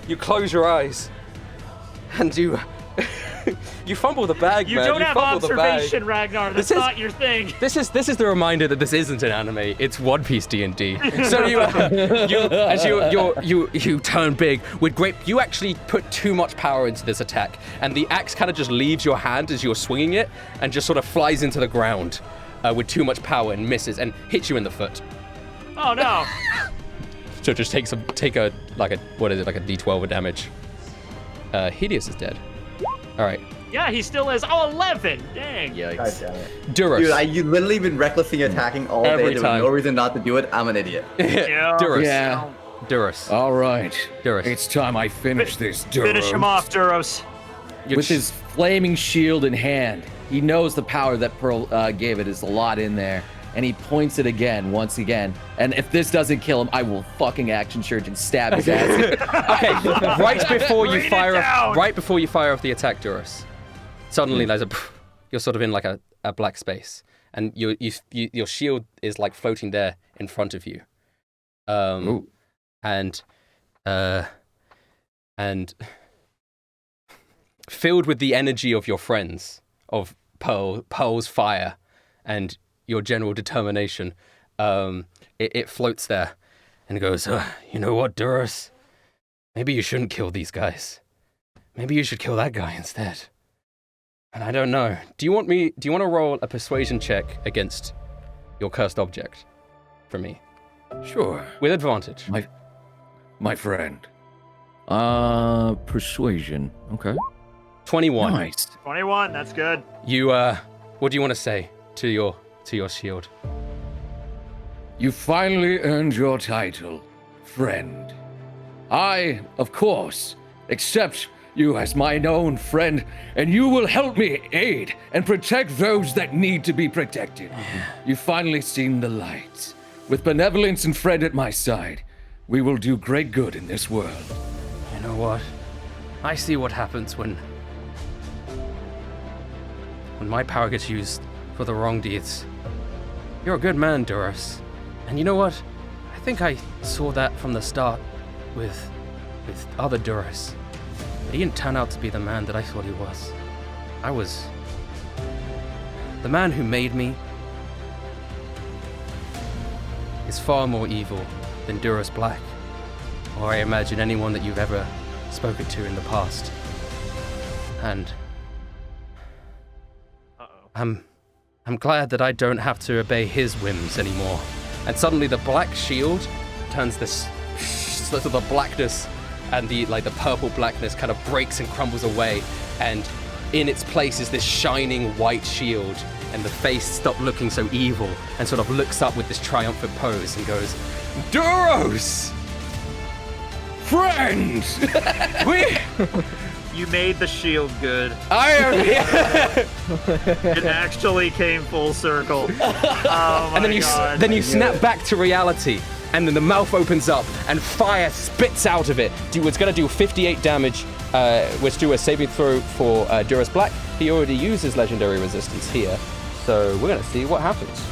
You close your eyes, and you fumble the bag, You man. don't you have fumble the bag. observation, Ragnar. That's This is- not your thing. This is the reminder that this isn't an anime. It's One Piece D&D. So you turn big with great. You actually put too much power into this attack, and the axe kind of just leaves your hand as you're swinging it, and just sort of flies into the ground with too much power and misses and hits you in the foot. Oh no. So just take a D12 of damage. Helios is dead. All right. Yeah, he still is. Oh, 11. Dang. God Yikes. damn it. Duros. Dude, you literally been recklessly attacking all Every day. There time. was no reason not to do it. I'm an idiot. Yeah. Duros. Yeah. Duros. All right. Duros. It's time I finish this, Duros. Finish him off, Duros. With his flaming shield in hand, he knows the power that Pearl gave it is a lot in there. And he points it again, once again. And if this doesn't kill him, I will fucking action surge and stab his ass. Okay, right before you Rain it fire down! right before you fire off the attack, Duros, suddenly there's you're sort of in like a black space, and your shield is like floating there in front of you. And filled with the energy of your friends, of Pearl's fire, and your general determination, it floats there and goes, you know what, Duros? Maybe you shouldn't kill these guys. Maybe you should kill that guy instead. And I don't know. Do you want to roll a persuasion check against your cursed object for me? Sure. With advantage. My friend. Persuasion. Okay. 21. Nice. 21, that's good. You, what do you want to say to your shield? You finally earned your title, friend. I, of course, accept you as my known friend, and you will help me aid and protect those that need to be protected. You've finally seen the light. With benevolence and friend at my side, we will do great good in this world. You know what? I see what happens when my power gets used for the wrong deeds. You're a good man, Duros. And you know what? I think I saw that from the start with other Duros. But he didn't turn out to be the man that I thought he was. The man who made me is far more evil than Duros Black, or I imagine anyone that you've ever spoken to in the past. And I'm glad that I don't have to obey his whims anymore. And suddenly the black shield turns this sort of the blackness, and the purple blackness kind of breaks and crumbles away, and in its place is this shining white shield, and the face stopped looking so evil and sort of looks up with this triumphant pose and goes, Duros! Friend! You made the shield good. I am It actually came full circle. Oh my And then you snap back to reality, and then the mouth opens up and fire spits out of it. It's going to do 58 damage. Let's do a saving throw for Duros Black. He already uses legendary resistance here, so we're going to see what happens.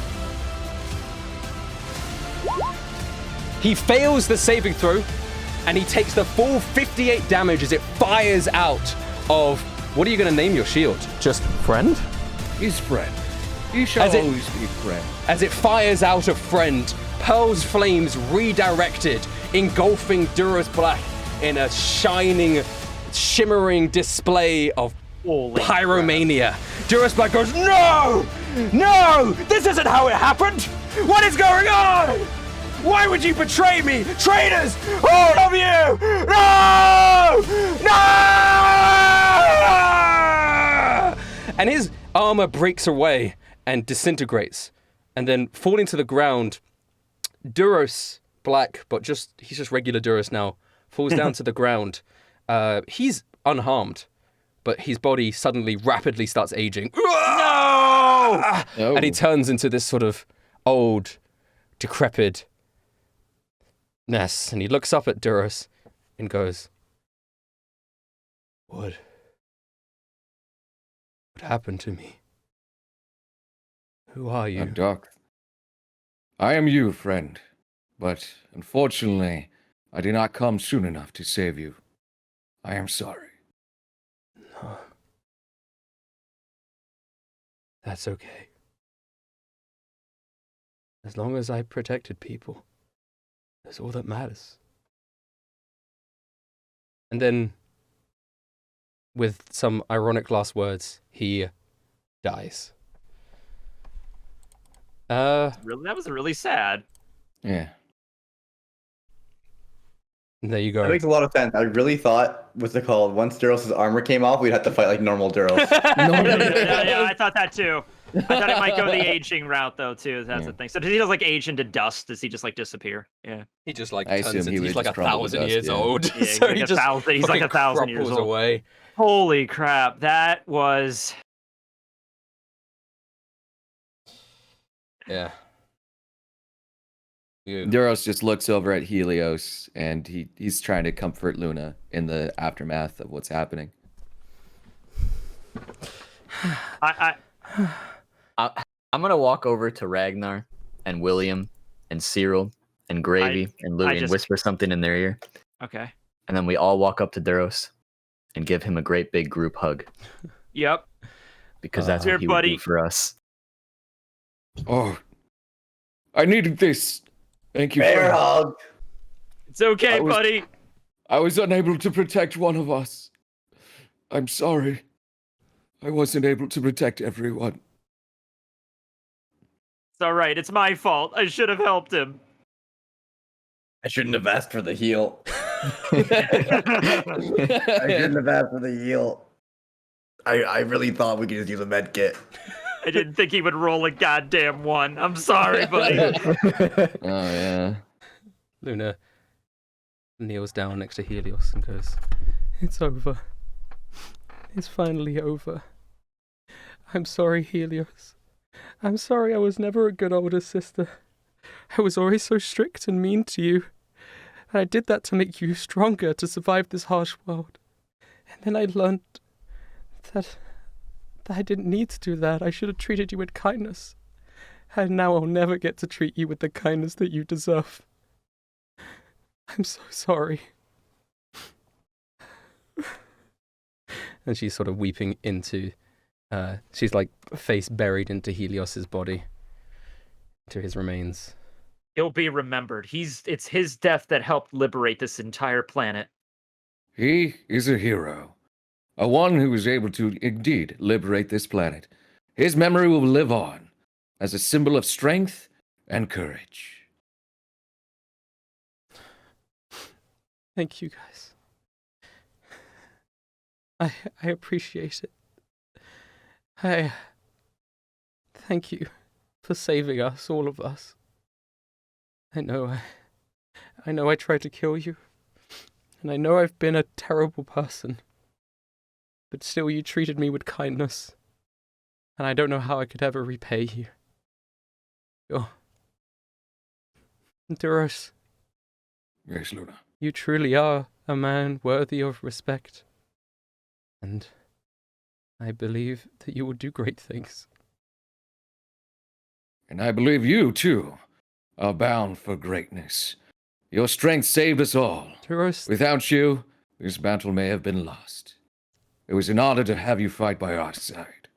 He fails the saving throw, and he takes the full 58 damage as it fires out of... What are you going to name your shield? Just friend? He's friend. He shall always be friend. As it fires out of friend, Pearl's flames redirected, engulfing Duros Black in a shining, shimmering display of pyromania. Duros Black goes, No! No! This isn't how it happened! What is going on? Why would you betray me? Traitors! All of you! No! No! And his armor breaks away and disintegrates, and then falling to the ground, Duros Black, but he's just regular Duros now, falls down to the ground. He's unharmed, but his body suddenly rapidly starts aging. No! And he turns into this sort of old, decrepit mess, and he looks up at Duros and goes, What happened to me? Who are you? I'm Doc. I am you, friend. But unfortunately, I did not come soon enough to save you. I am sorry. No. That's okay. As long as I protected people, that's all that matters. And then, with some ironic last words, he dies. Really, that was really sad. Yeah. There you go. That makes a lot of sense. I really thought, what's it called? Once Duros' armor came off, we'd have to fight like normal Duros. Yeah, I thought that too. I thought it might go the aging route though too. That's the thing. So does he just like age into dust? Does he just like disappear? Yeah. He just like I turns assume into, he would he's like just 1,000 crumble to years dust, yeah. old. Yeah, he's so like he a just thousand- he's like fucking 1,000 years crumples old. away. Holy crap! That was. Yeah. Duros just looks over at Helios, and he's trying to comfort Luna in the aftermath of what's happening. I'm gonna walk over to Ragnar and William and Cyril and Gravy and Louie and whisper something in their ear. Okay. And then we all walk up to Duros and give him a great big group hug. Yep. Because that's Here, what he would buddy. do for us. Oh, I needed this. Thank you. Bear friend. hug. It's okay, I was- buddy. I was unable to protect one of us. I'm sorry. I wasn't able to protect everyone. It's all right. It's my fault. I should have helped him. I shouldn't have asked for the heal. I shouldn't have asked for the heal. I really thought we could just use a med kit. I didn't think he would roll a goddamn one. I'm sorry, buddy. Oh yeah. Luna kneels down next to Helios and goes, "It's over. It's finally over. I'm sorry, Helios. I'm sorry I was never a good older sister. I was always so strict and mean to you. And I did that to make you stronger to survive this harsh world. And then I learned that I didn't need to do that. I should have treated you with kindness. And now I'll never get to treat you with the kindness that you deserve. I'm so sorry." And she's sort of weeping into, she's like face buried into Helios's body, to his remains. He'll be remembered. It's his death that helped liberate this entire planet. He is a hero. A one who was able to indeed liberate this planet. His memory will live on as a symbol of strength and courage. Thank you, guys. I appreciate it. Thank you for saving us, all of us. I know I tried to kill you, and I know I've been a terrible person, but still you treated me with kindness, and I don't know how I could ever repay you. Duros, Yes, Luna. you truly are a man worthy of respect, and I believe that you will do great things. And I believe you, too, are bound for greatness. Your strength saved us all. Duros, Without you, this battle may have been lost. It was an honor to have you fight by our side.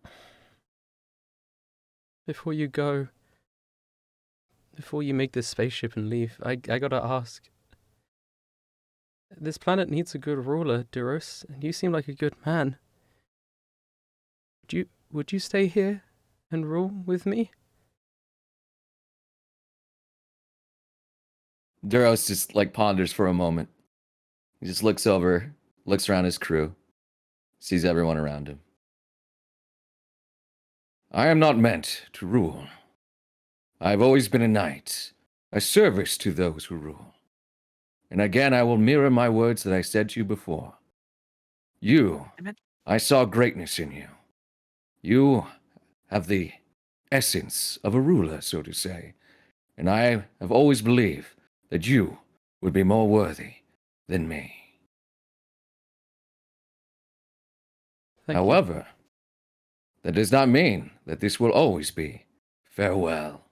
before you go, before you make this spaceship and leave, I gotta ask. This planet needs a good ruler, Duros, and you seem like a good man. Would you stay here and rule with me? Duros just like ponders for a moment. He just looks over, looks around his crew, sees everyone around him. I am not meant to rule. I've always been a knight, a service to those who rule. And again, I will mirror my words that I said to you before. I saw greatness in you. You have the essence of a ruler, so to say. And I have always believed that you would be more worthy than me. Thank you. However, that does not mean that this will always be farewell.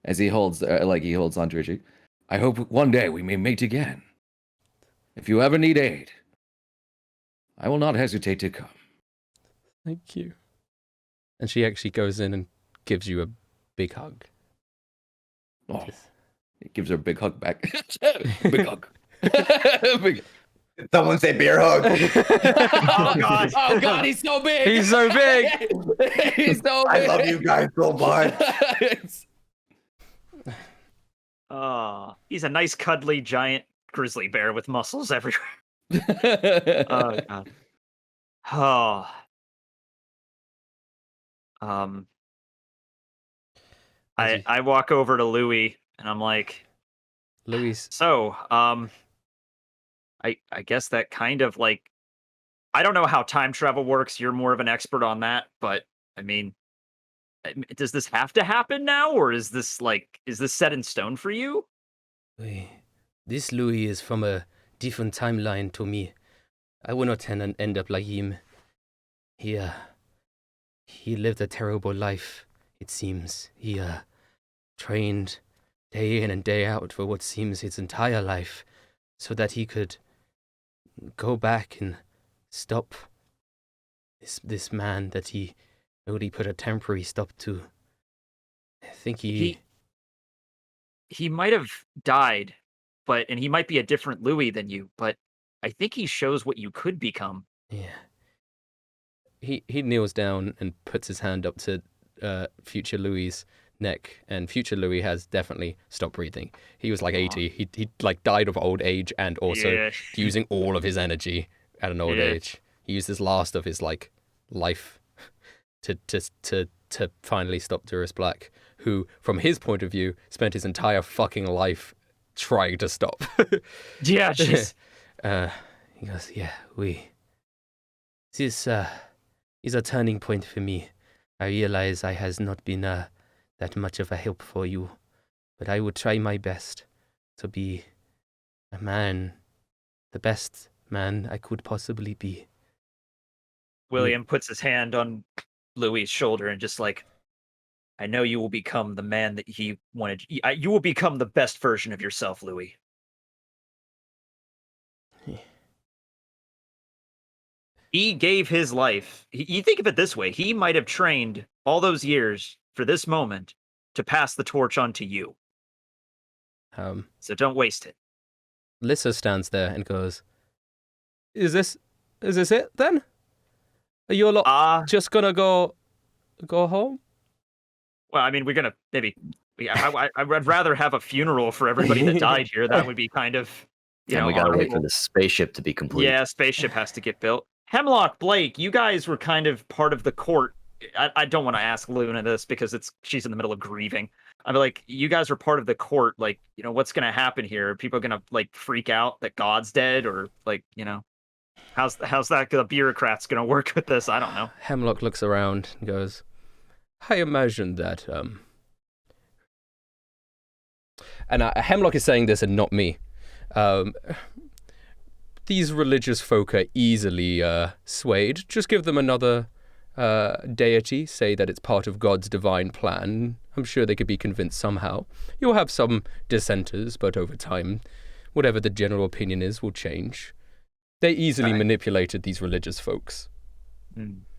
As he holds, he holds onto her cheek. I hope one day we may meet again. If you ever need aid, I will not hesitate to come. Thank you. And she actually goes in and gives you a big hug. Oh, He gives her a big hug back. big hug. Big- Someone say bear hug. Oh god. Oh God, he's so big. He's so big. He's so big. I love you guys so much. Oh, he's a nice, cuddly, giant grizzly bear with muscles everywhere. Oh god. Oh. I walk over to Louie and I'm like, Louis. so, I guess that kind of like, I don't know how time travel works. You're more of an expert on that, but I mean, does this have to happen now, or is this set in stone for you? This Louis is from a different timeline to me. I will not end up like him. He lived a terrible life, it seems. He trained day in and day out for what seems his entire life, so that he could go back and stop this man that he already put a temporary stop to. I think he might have died, and he might be a different Louis than you, but I think he shows what you could become. Yeah. He kneels down and puts his hand up to future Louis's neck, and future Louis has definitely stopped breathing. He was like 80. He like died of old age and also using all of his energy at an old age. He used his last of his like life to finally stop Duros Black, who from his point of view spent his entire fucking life trying to stop. Yeah, jeez. He goes, this is a turning point for me. I realize I has not been that much of a help for you, but I will try my best to be a man, the best man I could possibly be. William puts his hand on Louis's shoulder and just like, I know you will become the man that he wanted. You will become the best version of yourself, Louis. He gave his life. You think of it this way. He might have trained all those years for this moment to pass the torch on to you. So don't waste it. Lissa stands there and goes, Is this it then? Are you lot just gonna go home? Well, I mean, we're gonna maybe. I'd rather have a funeral for everybody that died here. That would be kind of. We gotta wait for the spaceship to be complete. Yeah, spaceship has to get built. Hemlock, Blake, you guys were kind of part of the court. I don't want to ask Luna this because she's in the middle of grieving. I'm like, you guys were part of the court. Like, what's gonna happen here? Are people gonna like freak out that God's dead, or like, how's that the bureaucrats gonna work with this? I don't know. Hemlock looks around and goes, I imagine that and Hemlock is saying this and not me. These religious folk are easily swayed. Just give them another deity, say that it's part of God's divine plan. I'm sure they could be convinced somehow. You'll have some dissenters, but over time, whatever the general opinion is will change. They easily manipulated these religious folks.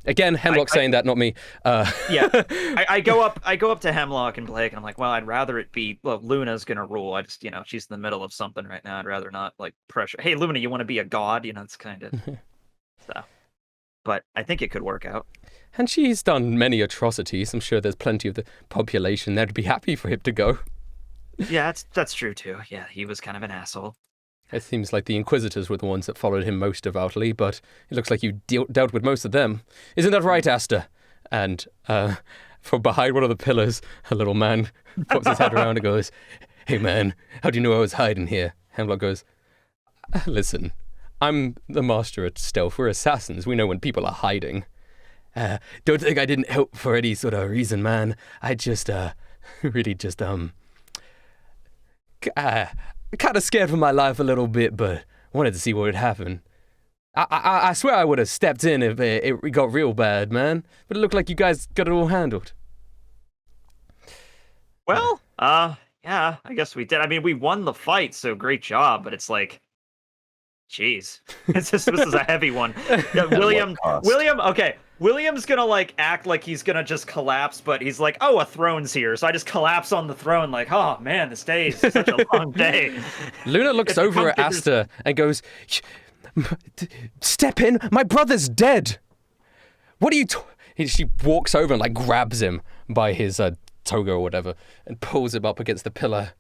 Again, Hemlock saying that, not me. I go up to Hemlock and Blake, and I'm like, well, I'd rather it be, well, Luna's gonna rule. I just, she's in the middle of something right now. I'd rather not like pressure. Hey, Luna, you want to be a god? It's kind of so. But I think it could work out. And she's done many atrocities. I'm sure there's plenty of the population that'd be happy for him to go. Yeah, that's true too. Yeah, he was kind of an asshole. It seems like the Inquisitors were the ones that followed him most devoutly, but it looks like you dealt with most of them. Isn't that right, Asta? And from behind one of the pillars, a little man pops his head around and goes, Hey man, how do you know I was hiding here? Hemlock goes, Listen, I'm the master at stealth. We're assassins. We know when people are hiding. Don't think I didn't help for any sort of reason, man. I just, really just, kind of scared for my life a little bit, but wanted to see what would happen. I swear I would have stepped in if it got real bad, man. But it looked like you guys got it all handled. Well, yeah, I guess we did. I mean, we won the fight, so great job. But it's like, jeez, this is a heavy one. Yeah, William, okay. William's gonna like act like he's gonna just collapse, but he's like, oh, a throne's here. So I just collapse on the throne like, oh man, this day is such a long day. Luna looks over at Asta and goes, step in, my brother's dead. What are you she walks over and like grabs him by his toga or whatever and pulls him up against the pillar.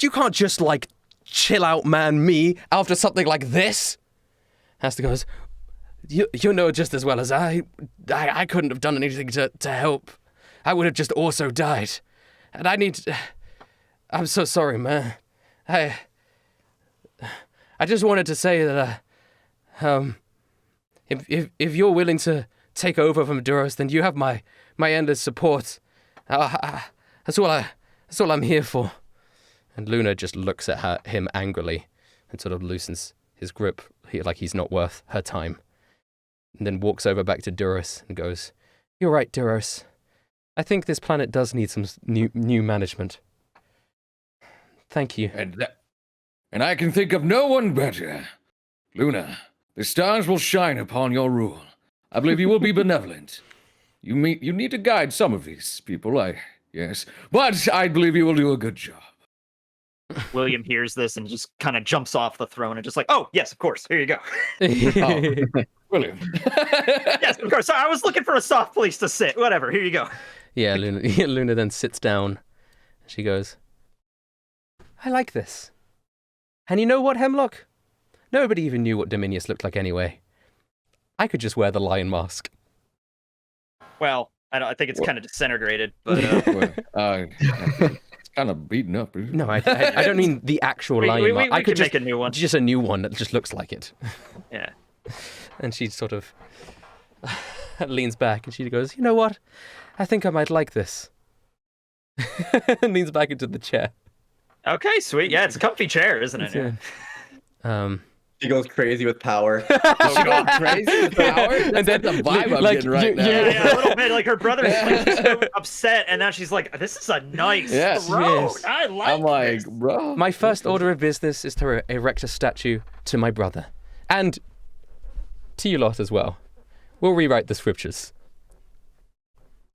You can't just like chill out, man, me after something like this. Asta goes, You know just as well as I couldn't have done anything to help. I would have just also died. And I'm so sorry, man. I just wanted to say that, if you're willing to take over from Duros, then you have my endless support. That's all I'm here for. And Luna just looks at him angrily and sort of loosens his grip, like he's not worth her time. And then walks over back to Duros and goes, "You're right, Duros. I think this planet does need some new management. Thank you." And I can think of no one better. Luna, the stars will shine upon your rule. I believe you will be benevolent. You need to guide some of these people, yes. But I believe you will do a good job. William hears this and just kind of jumps off the throne and just like, "Oh, yes, of course. Here you go." Oh, William. Yes, of course. Sorry, I was looking for a soft place to sit. Whatever. Here you go. Yeah, Luna then sits down. She goes, "I like this. And you know what, Hemlock? Nobody even knew what Dominius looked like anyway. I could just wear the lion mask." Well, I think it's kind of disintegrated, but It's kind of beaten up. Isn't it? No, I don't mean the actual lion mask. I could just make a new one. Just a new one that just looks like it. Yeah. And she sort of leans back and she goes, "You know what? I think I might like this." And leans back into the chair. Okay, sweet. Yeah, it's a comfy chair, isn't it? Yeah. She goes crazy with power. She going crazy with power? And then the vibe I'm like, getting right now. Yeah, a little bit. Like her brother's like just so upset, and now she's like, "This is a nice Yes, throne. yes. I like I'm like, this." bro. My first order of business is to erect a statue to my brother. And to you lot as well. We'll rewrite the scriptures.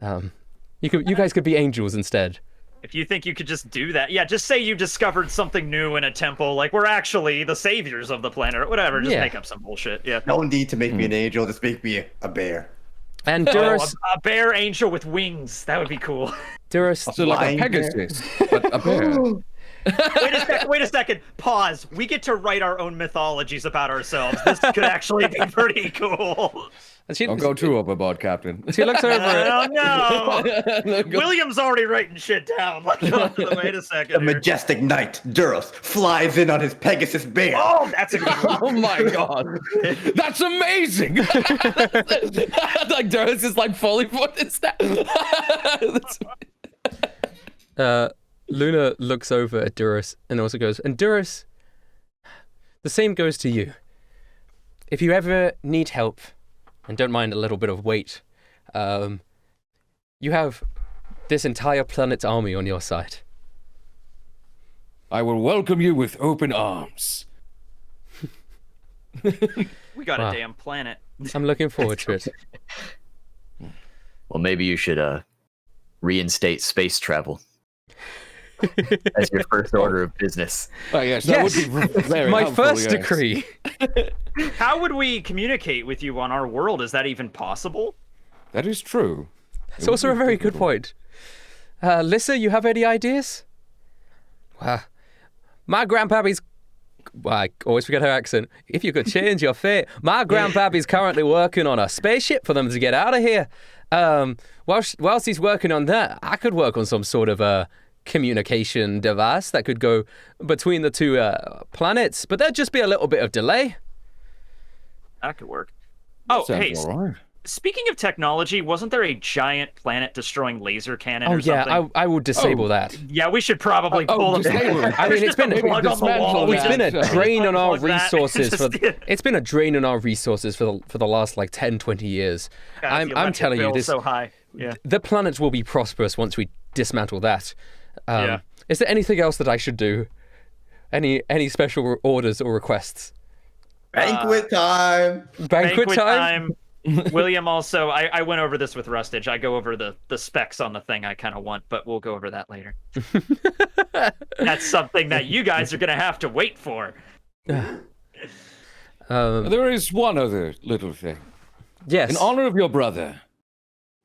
You guys could be angels instead. If you think you could just do that, yeah, just say you discovered something new in a temple, like we're actually the saviors of the planet or whatever. Just make up some bullshit. Yeah. No need to make me an angel. Just make me a bear. And Duros, a bear angel with wings. That would be cool. Duros, So like a flying Pegasus, but a bear. Wait a second. Pause. We get to write our own mythologies about ourselves. This could actually be pretty cool. Don't go too overboard, Captain. She looks over. Oh no! William's already writing shit down. Like, wait a second. The here. majestic knight, Duros, flies in on his Pegasus bear. Oh, that's a good one. Oh my god. That's amazing. Like Duros is like fully footed step. Luna looks over at Duros and also goes, "And Duros, the same goes to you. If you ever need help, and don't mind a little bit of weight, you have this entire planet's army on your side." I will welcome you with open arms. We got Wow. a damn planet. I'm looking forward to it. Well, maybe you should reinstate space travel as your first order of business. Oh, yes, that would be very My helpful, first yes. decree. How would we communicate with you on our world? Is that even possible? That is true. It's also a very good point. Lissa, you have any ideas? My grandpappy's... Well, I always forget her accent. If you could change your fate. My grandpappy's currently working on a spaceship for them to get out of here. Whilst he's working on that, I could work on some sort of communication device that could go between the two planets, but there'd just be a little bit of delay. That could work. Oh, Sounds hey, all right. speaking of technology, wasn't there a giant planet-destroying laser cannon Oh or something? yeah, I will disable that. Yeah, we should probably pull them. disable it. I mean, it's been plug on the wall. it's been a drain on our Unplug that. resources for Just- it's been a drain on our resources for the last like 10, 20 years. God, the I'm electric telling you, bill's this so high. Yeah. the planets will be prosperous once we dismantle that. Yeah. Is there anything else that I should do? Any special orders or requests? Banquet time. Banquet time? William also, I went over this with Rustage. I go over the specs on the thing I kind of want, but we'll go over that later. That's something that you guys are going to have to wait for. There is one other little thing. Yes. In honor of your brother,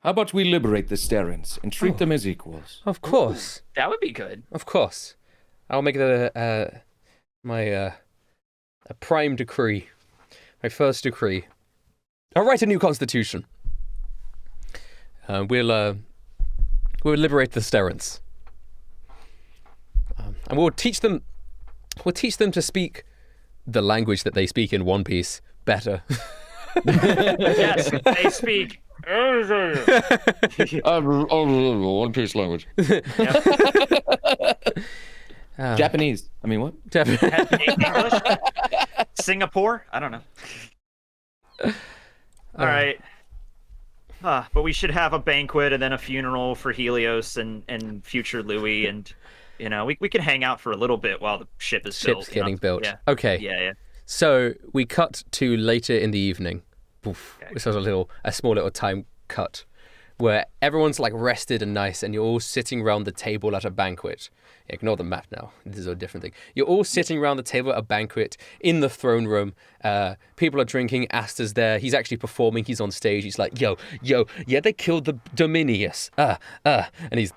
how about we liberate the Sterins and treat them as equals? Of course. That would be good. Of course. I'll make that my prime decree. My first decree. I'll write a new constitution. We'll We'll liberate the Sterans. And we'll teach them to speak the language that they speak in One Piece better. Yes, they speak. One Piece language. Japanese. I mean, what? English? Singapore? I don't know. All right. But we should have a banquet and then a funeral for Helios and future Louie, and we can hang out for a little bit while the ship is built. Ship's getting built. Yeah. Okay. Yeah. So we cut to later in the evening. Poof. Okay. This was a small little time cut where everyone's like rested and nice, and you're all sitting around the table at a banquet. Ignore the map now. This is a different thing. You're all sitting around the table at a banquet in the throne room. People are drinking. Asta's there. He's actually performing. He's on stage. He's like, yo, yeah, they killed the Dominius. And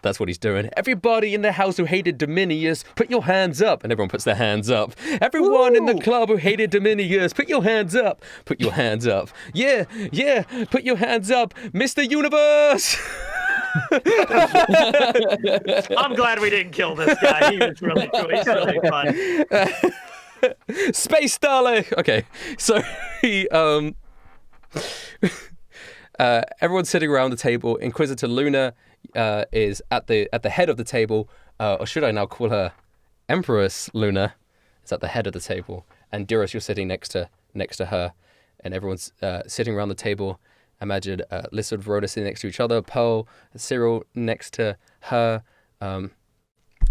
that's what he's doing. Everybody in the house who hated Dominius, put your hands up. And everyone puts their hands up. Everyone in the club who hated Dominius, put your hands up. Put your hands up. Yeah, put your hands up. Mr. Universe. I'm glad we didn't kill this guy. He was really cool. He's really fun. Space Starlight. Okay, so he everyone's sitting around the table. Inquisitor Luna is at the head of the table, or should I now call her Empress Luna? Is at the head of the table, and Duros, you're sitting next to her, and everyone's sitting around the table. Imagine Lissa and Verona sitting next to each other, Pearl, Cyril next to her. I don't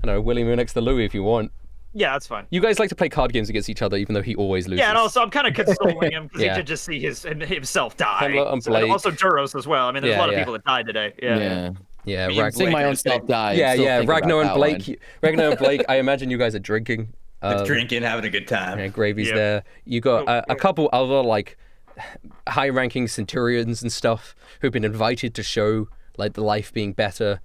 know, William, you're next to Louie if you want. Yeah, that's fine. You guys like to play card games against each other, even though he always loses. Yeah, and also I'm kind of consoling him because Yeah. he could just see himself die. Hello, I'm So- Blake. and also Duros as well. I mean, there's a lot of people that died today. Yeah. Yeah, Me and Rag- Seeing Blake my are own the same. self die. yeah. Ragnar Ragnar and Blake. I imagine you guys are drinking. Drinking, having a good time. Yeah, Gravy's Yep. there. You got a couple other like high-ranking centurions and stuff who've been invited to show like the life being better.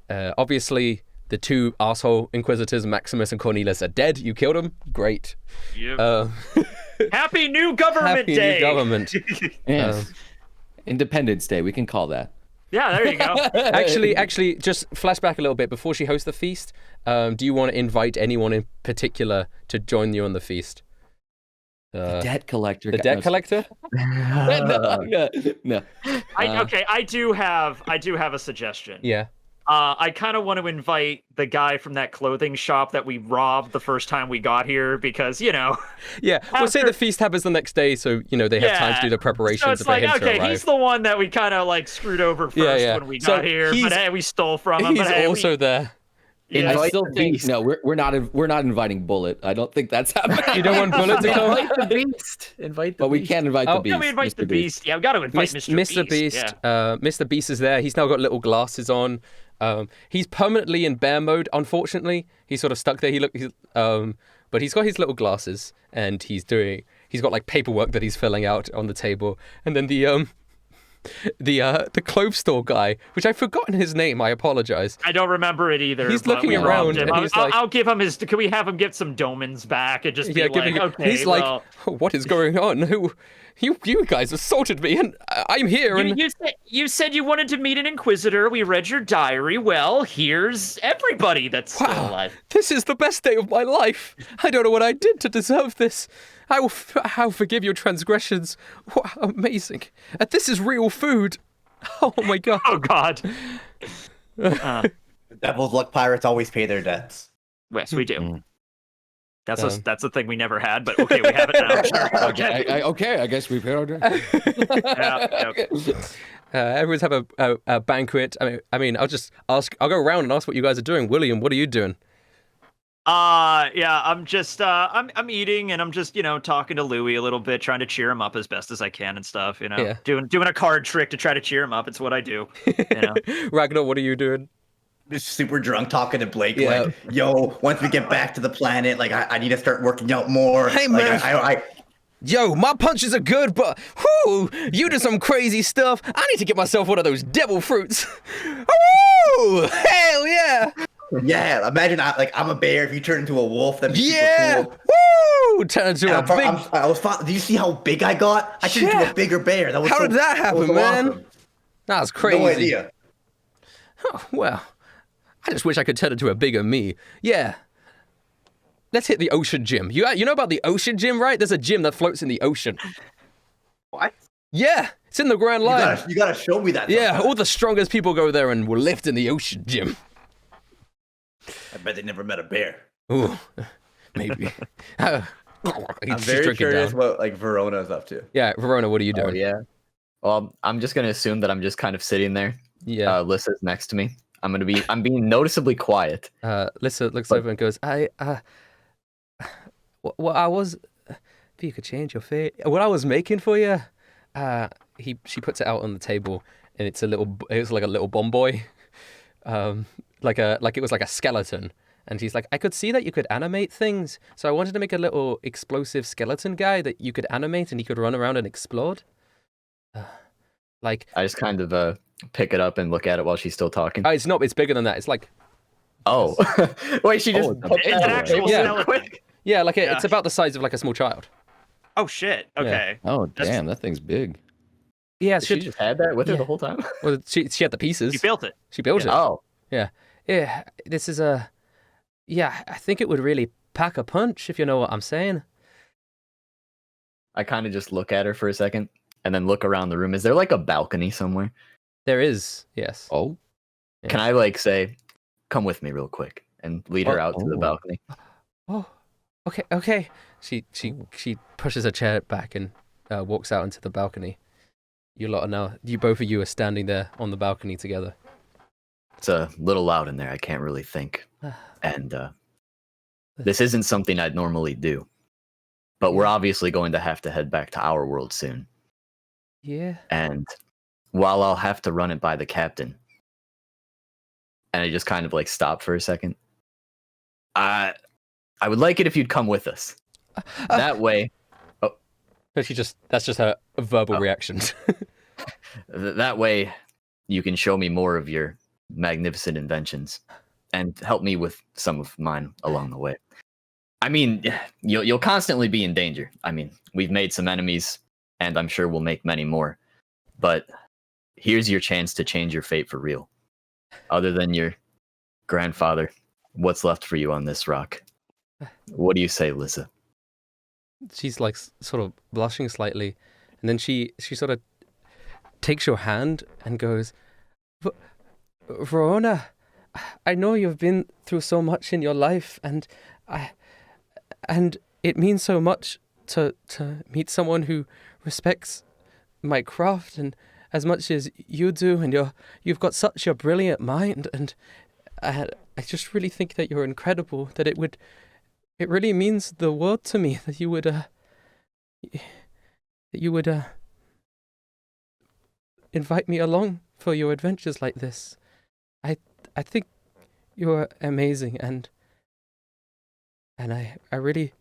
Obviously, the two asshole inquisitors, Maximus and Cornelius, are dead. You killed them. Great. Yep. Happy New Government Happy Day. new government. Yes. Independence Day. We can call that. Yeah, there you go. Actually, just flashback a little bit before she hosts the feast. Do you want to invite anyone in particular to join you on the feast? The debt collector. The debt collector? No. I do have a suggestion. Yeah. I kind of want to invite the guy from that clothing shop that we robbed the first time we got here because, Yeah, we'll say the feast happens the next day, so, they have time to do the preparations So it's for like, him to okay, arrive. he's the one that we kind of like screwed over first when we got here, but hey, we stole from him. He's but hey, also there. Yeah. I still think no. We're not inviting Bullet. I don't think that's happening. You don't want Bullet to come? Invite the beast. Invite the But we beast. can't invite the beast. Yeah, we invite Mr. the beast. Yeah, we got to invite Mr. Beast. Yeah. Mr. Beast is there. He's now got little glasses on. He's permanently in bear mode, unfortunately. He's sort of stuck there. But he's got his little glasses, and he's got like paperwork that he's filling out on the table. And then the clothes store guy, which I've forgotten his name. I apologize. I don't remember it either. He's but looking we robbed around, him. and he's I'll give him his. Can we have him get some domins back and just be like, okay, he's well, like, what is going on? You guys assaulted me, and I'm here. And you said you wanted to meet an inquisitor. We read your diary. Well, here's everybody that's still alive. This is the best day of my life. I don't know what I did to deserve this. I'll forgive your transgressions. Wow, amazing. This is real food. Oh my god. Oh god. Devil's Luck pirates always pay their debts. Yes, we do. That's a thing we never had, but okay, we have it now. Sure. Okay, I guess we paid our debt. Yeah. Everyone's have a banquet. I mean, I'll just ask. I'll go around and ask what you guys are doing. William, what are you doing? I'm just I'm eating and I'm just talking to Louie a little bit, trying to cheer him up as best as I can and stuff. Yeah. Doing a card trick to try to cheer him up. It's what I do. Ragnar, what are you doing? Just super drunk talking to Blake, Yeah. like, yo, once we get back to the planet, like, I need to start working out more. Hey, like, man. Yo, my punches are good, but whoo, you do some crazy stuff. I need to get myself one of those devil fruits. Woo! Hell yeah! Yeah, imagine I'm a bear. If you turn into a wolf, that'd be Yeah! super cool. Woo! Turn into a big. Do you see how big I got? I turned into a bigger bear. That was How did that happen, man? Awesome. That's crazy. No idea. Oh, well, I just wish I could turn into a bigger me. Yeah. Let's hit the ocean gym. You know about the ocean gym, right? There's a gym that floats in the ocean. What? Yeah, it's in the Grand Line. You gotta show me that. Yeah, sometime. all the strongest people go there and will lift in the ocean gym. I bet they never met a bear. Ooh, maybe. I'm very curious what like Verona's up to. Yeah, Verona, what are you Oh, doing? yeah. Well, I'm just gonna assume that I'm just kind of sitting there. Yeah. Lissa's next to me. I'm being noticeably quiet. Lissa looks over and goes, what I was, if you could change your fate, what I was making for you, she puts it out on the table, and it's like a little bomb boy, like it was like a skeleton, and she's like, I could see that you could animate things, so I wanted to make a little explosive skeleton guy that you could animate, and he could run around and explode. Like I just kind of pick it up and look at it while she's still talking. it's bigger than that. It's like, Oh, wait, she just put It's an actual Yeah. skeleton. yeah, like Yeah. it's about the size of like a small child. Oh shit. Okay. Oh, That's- damn, that thing's big. Yeah, She just had that with her the whole time. well, she had the pieces. You built it. She built it. Oh, Yeah, this is I think it would really pack a punch, if you know what I'm saying. I kind of just look at her for a second and then look around the room. Is there like a balcony somewhere? There is, yes. Oh, Yeah. Can I like say, come with me real quick and lead her out to the Oh. balcony? Oh, okay. She pushes a chair back and walks out into the balcony. You lot are now, both of you are standing there on the balcony together. It's a little loud in there. I can't really think. And this isn't something I'd normally do. But we're obviously going to have to head back to our world soon. Yeah. And while I'll have to run it by the captain, and I just kind of like stop for a second, I would like it if you'd come with us. That way, But that's just her verbal reaction. that way you can show me more of your magnificent inventions and help me with some of mine along the way. I mean, you'll constantly be in danger. I mean, we've made some enemies, and I'm sure we'll make many more. But here's your chance to change your fate for real. Other than your grandfather, what's left for you on this rock? What do you say, Lissa? She's like sort of blushing slightly, and then she sort of takes your hand and goes, Verona, I know you've been through so much in your life, and it means so much to meet someone who respects my craft and as much as you do, and you've got such a brilliant mind, and I just really think that you're incredible, that it really means the world to me that you would invite me along for your adventures like this. I think you're amazing, and I really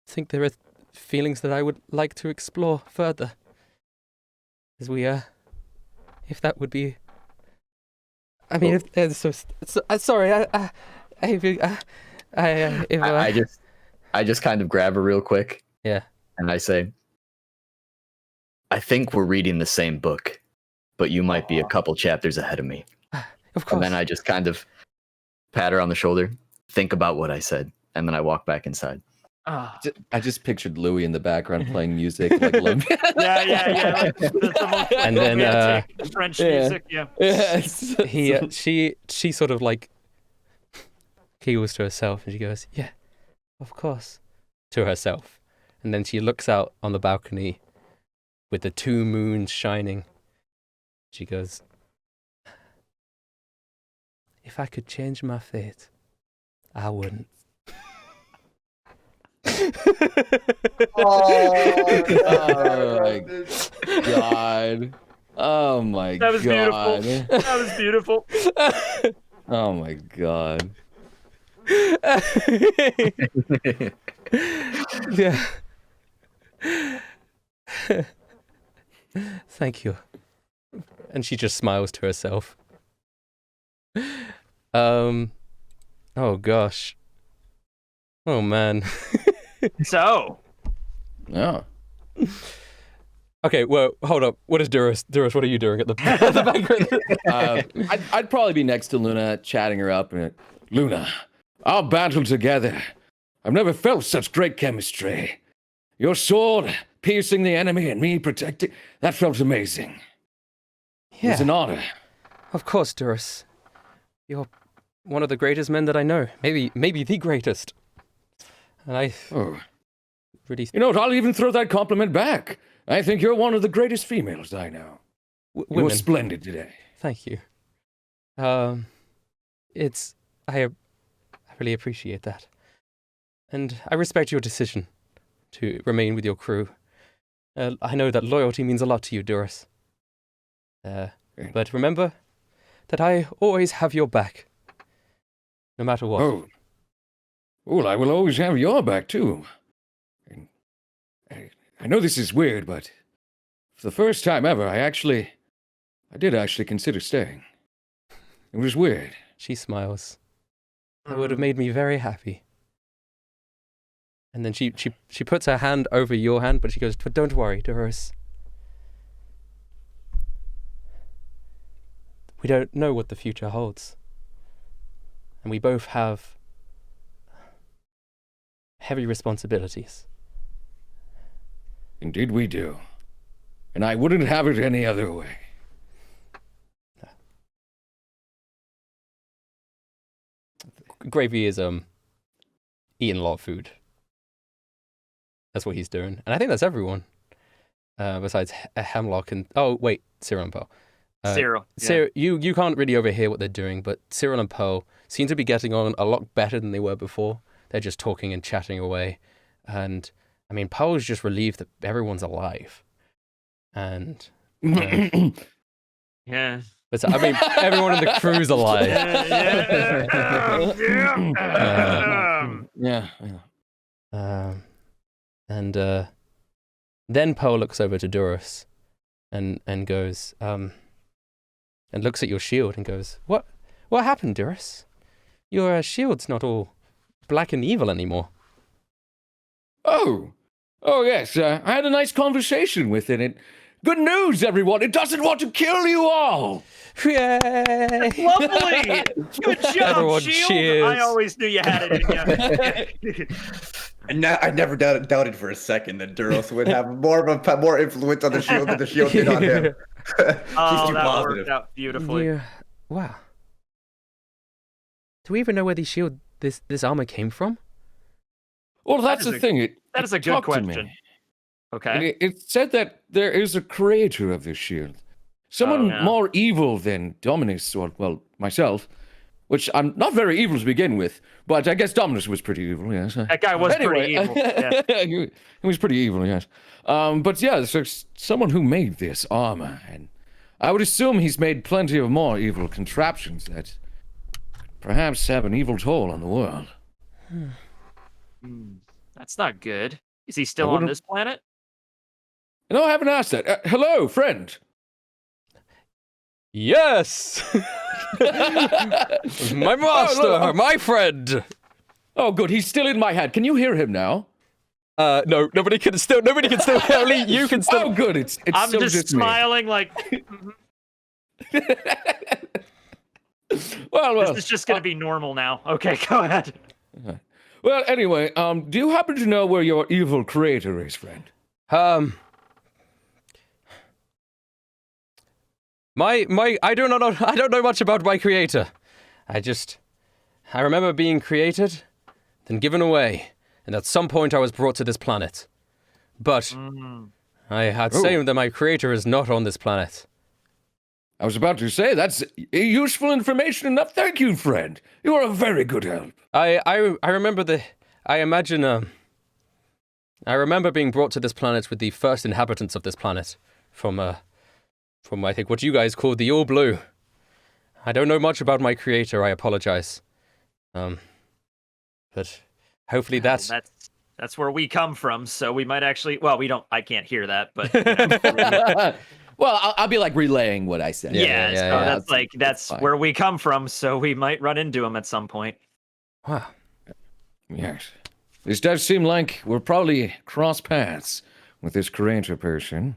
think there are feelings that I would like to explore further. As we if that would be, I mean, sorry, I just kind of grab her real quick. Yeah. And I say, I think we're reading the same book, but you might be a couple chapters ahead of me. Of course. And then I just kind of pat her on the shoulder, think about what I said, and then I walk back inside. Ah. I just pictured Louie in the background playing music. Like, Yeah. Like, the most And then, romantic French music. Yeah. she sort of like giggles to herself, and she goes, "Yeah, of course," to herself, and then she looks out on the balcony with the two moons shining. She goes, "If I could change my fate, I wouldn't." oh my god. Oh my That was god. beautiful. That was beautiful. Oh my god. Yeah. Thank you. And she just smiles to herself. Oh gosh. Oh man. So, Yeah. Okay, well, hold up. What is Duros? Duros, what are you doing at the banquet? I'd probably be next to Luna, chatting her up. And Luna, our battle together. I've never felt such great chemistry. Your sword piercing the enemy and me protecting, that felt amazing. It was an honor. Of course, Duros. You're one of the greatest men that I know. Maybe the greatest. And I really... You know what, I'll even throw that compliment back. I think you're one of the greatest females I know. You were splendid today. Thank you. I really appreciate that. And I respect your decision to remain with your crew. I know that loyalty means a lot to you, Duros. But remember that I always have your back. No matter what. Oh. Well, I will always have your back, too. I know this is weird, but for the first time ever, I did actually consider staying. It was weird. She smiles. That would have made me very happy. And then she puts her hand over your hand, but she goes, "But don't worry, Duros. We don't know what the future holds. And we both have heavy responsibilities." Indeed we do. And I wouldn't have it any other way. Gravy is eating a lot of food. That's what he's doing. And I think that's everyone. Besides Hemlock and... Oh, wait, Cyril and Pearl. Cyril. Yeah. Cyril, you can't really overhear what they're doing, but Cyril and Pearl seem to be getting on a lot better than they were before. They're just talking and chatting away. And, I mean, Pearl's just relieved that everyone's alive. And... Yeah. But, I mean, everyone in the crew's alive. And then Pearl looks over to Duros and goes, and looks at your shield and goes, What happened, Duros? Your shield's not all black and evil anymore. Oh yes, I had a nice conversation with it. Good news, everyone! It doesn't want to kill you all! Yay! Lovely! Good job, Everyone Shield! cheers. I always knew you had it in you. I never doubted for a second that Duros would have more influence on the shield than the shield did on him. Oh, too that positive. worked out beautifully. Yeah. Wow. Do we even know where this armor came from? Well, that's That is the a- thing. That is a good talked to me. question. Okay. It said that there is a creator of this shield. Someone yeah. more evil than Dominus, or, well, myself. Which I'm not very evil to begin with, but I guess Dominus was pretty evil, yes. That guy was pretty evil. Yeah. he was pretty evil, yes. But yeah, so someone who made this armor, and I would assume he's made plenty of more evil contraptions that perhaps have an evil toll on the world. That's not good. Is he still on this planet? No, I haven't asked that. Hello, friend. Yes! My master, my friend! Oh, good. He's still in my head. Can you hear him now? No, nobody can still only you can still. Oh, good. It's I'm still just me. smiling like, Well, this is just going to be normal now. Okay, go ahead. Well, anyway, do you happen to know where your evil creator is, friend? I don't know much about my creator. I remember being created, then given away, and at some point I was brought to this planet. But I'd say that my creator is not on this planet. I was about to say, that's useful information enough. Thank you, friend. You are a very good help. I remember I remember being brought to this planet with the first inhabitants of this planet from I think what you guys called the All Blue. I don't know much about my creator, I apologize. But hopefully that's where we come from, so we might actually, well, I can't hear that, but you know. Well, I'll be like relaying what I said. Yeah, that's where we come from, so we might run into him at some point. Wow. Yes. This does seem like we'll probably cross paths with this creator person.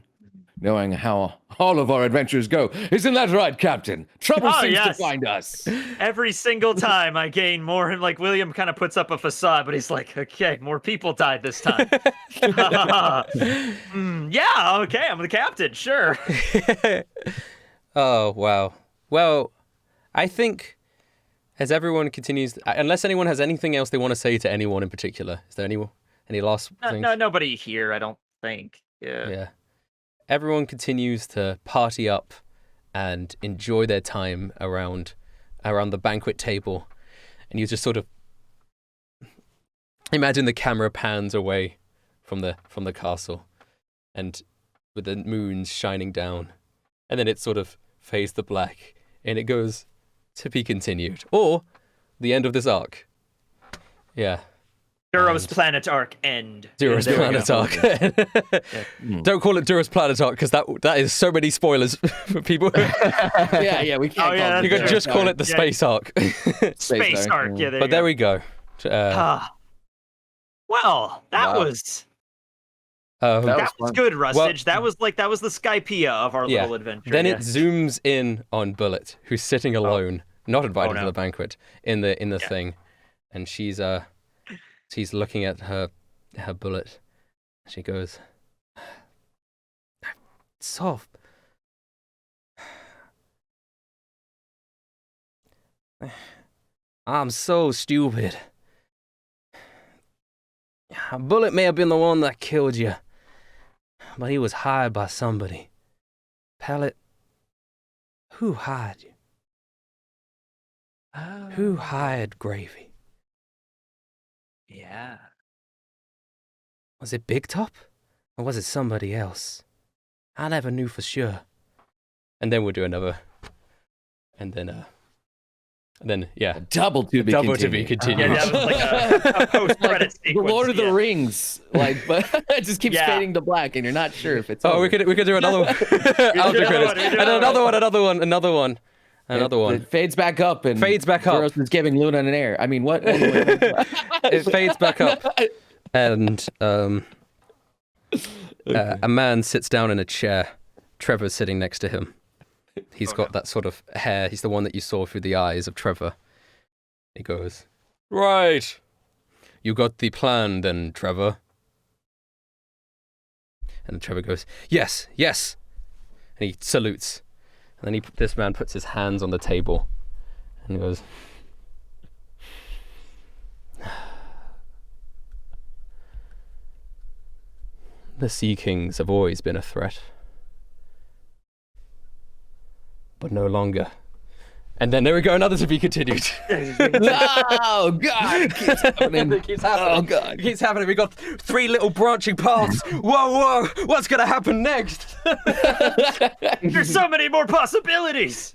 knowing how all of our adventures go. Isn't that right, Captain? Trouble Oh, seems yes. to find us. Every single time I gain more, and like William kind of puts up a facade, but he's like, okay, more people died this time. Yeah, okay, I'm the captain, sure. Oh, wow. Well, I think as everyone continues, unless anyone has anything else they want to say to anyone in particular, is there any last things? No, nobody here, I don't think. Yeah. Everyone continues to party up and enjoy their time around the banquet table. And you just sort of imagine the camera pans away from the castle and with the moons shining down. And then it sort of fades to black and it goes to be continued. Or the end of this arc. Yeah. Duros Planet Arc end. Duros There we Planet go. Arc. Don't call it Duros Planet Arc because that is so many spoilers for people. Yeah, we can't. Oh, yeah, call You it could Duros just call it the Yeah. space arc. Space Arc, yeah, But there we go. Well, that Wow. was Um, that was fun. good, Rustage. that was the Skypea of our Yeah. little adventure. Then yeah. it zooms in on Bullet, who's sitting alone, not invited to no. the banquet, in the thing, and she's looking at her Bullet. She goes, "Soft. I'm so stupid. Bullet may have been the one that killed you, but he was hired by somebody. Pellet, who hired you? Who hired Gravy? Yeah. Was it Big Top? Or was it somebody else? I never knew for sure." And then we'll do another. And then yeah. Double to be Double continued. to be continued. Yeah, that was like a post-credit The sequence. Lord of the yeah. Rings, but it just keeps Yeah. fading to black, and you're not sure if it's. Oh, over. we could do another one. After credits. And another one. It fades back up and Fades back up. Duros is giving Luna an air. I mean, what? It fades back up. And a man sits down in a chair. Trevor's sitting next to him. He's got that sort of hair. He's the one that you saw through the eyes of Trevor. He goes, "Right. You got the plan then, Trevor?" And then Trevor goes, "Yes, yes." And he salutes. And then this man puts his hands on the table and goes, "The Sea Kings have always been a threat. But no longer." And then there we go, another to be continued. Oh God! It keeps happening. It keeps happening. Oh God! It keeps happening. We got 3 little branching paths. Whoa, what's gonna happen next? There's so many more possibilities.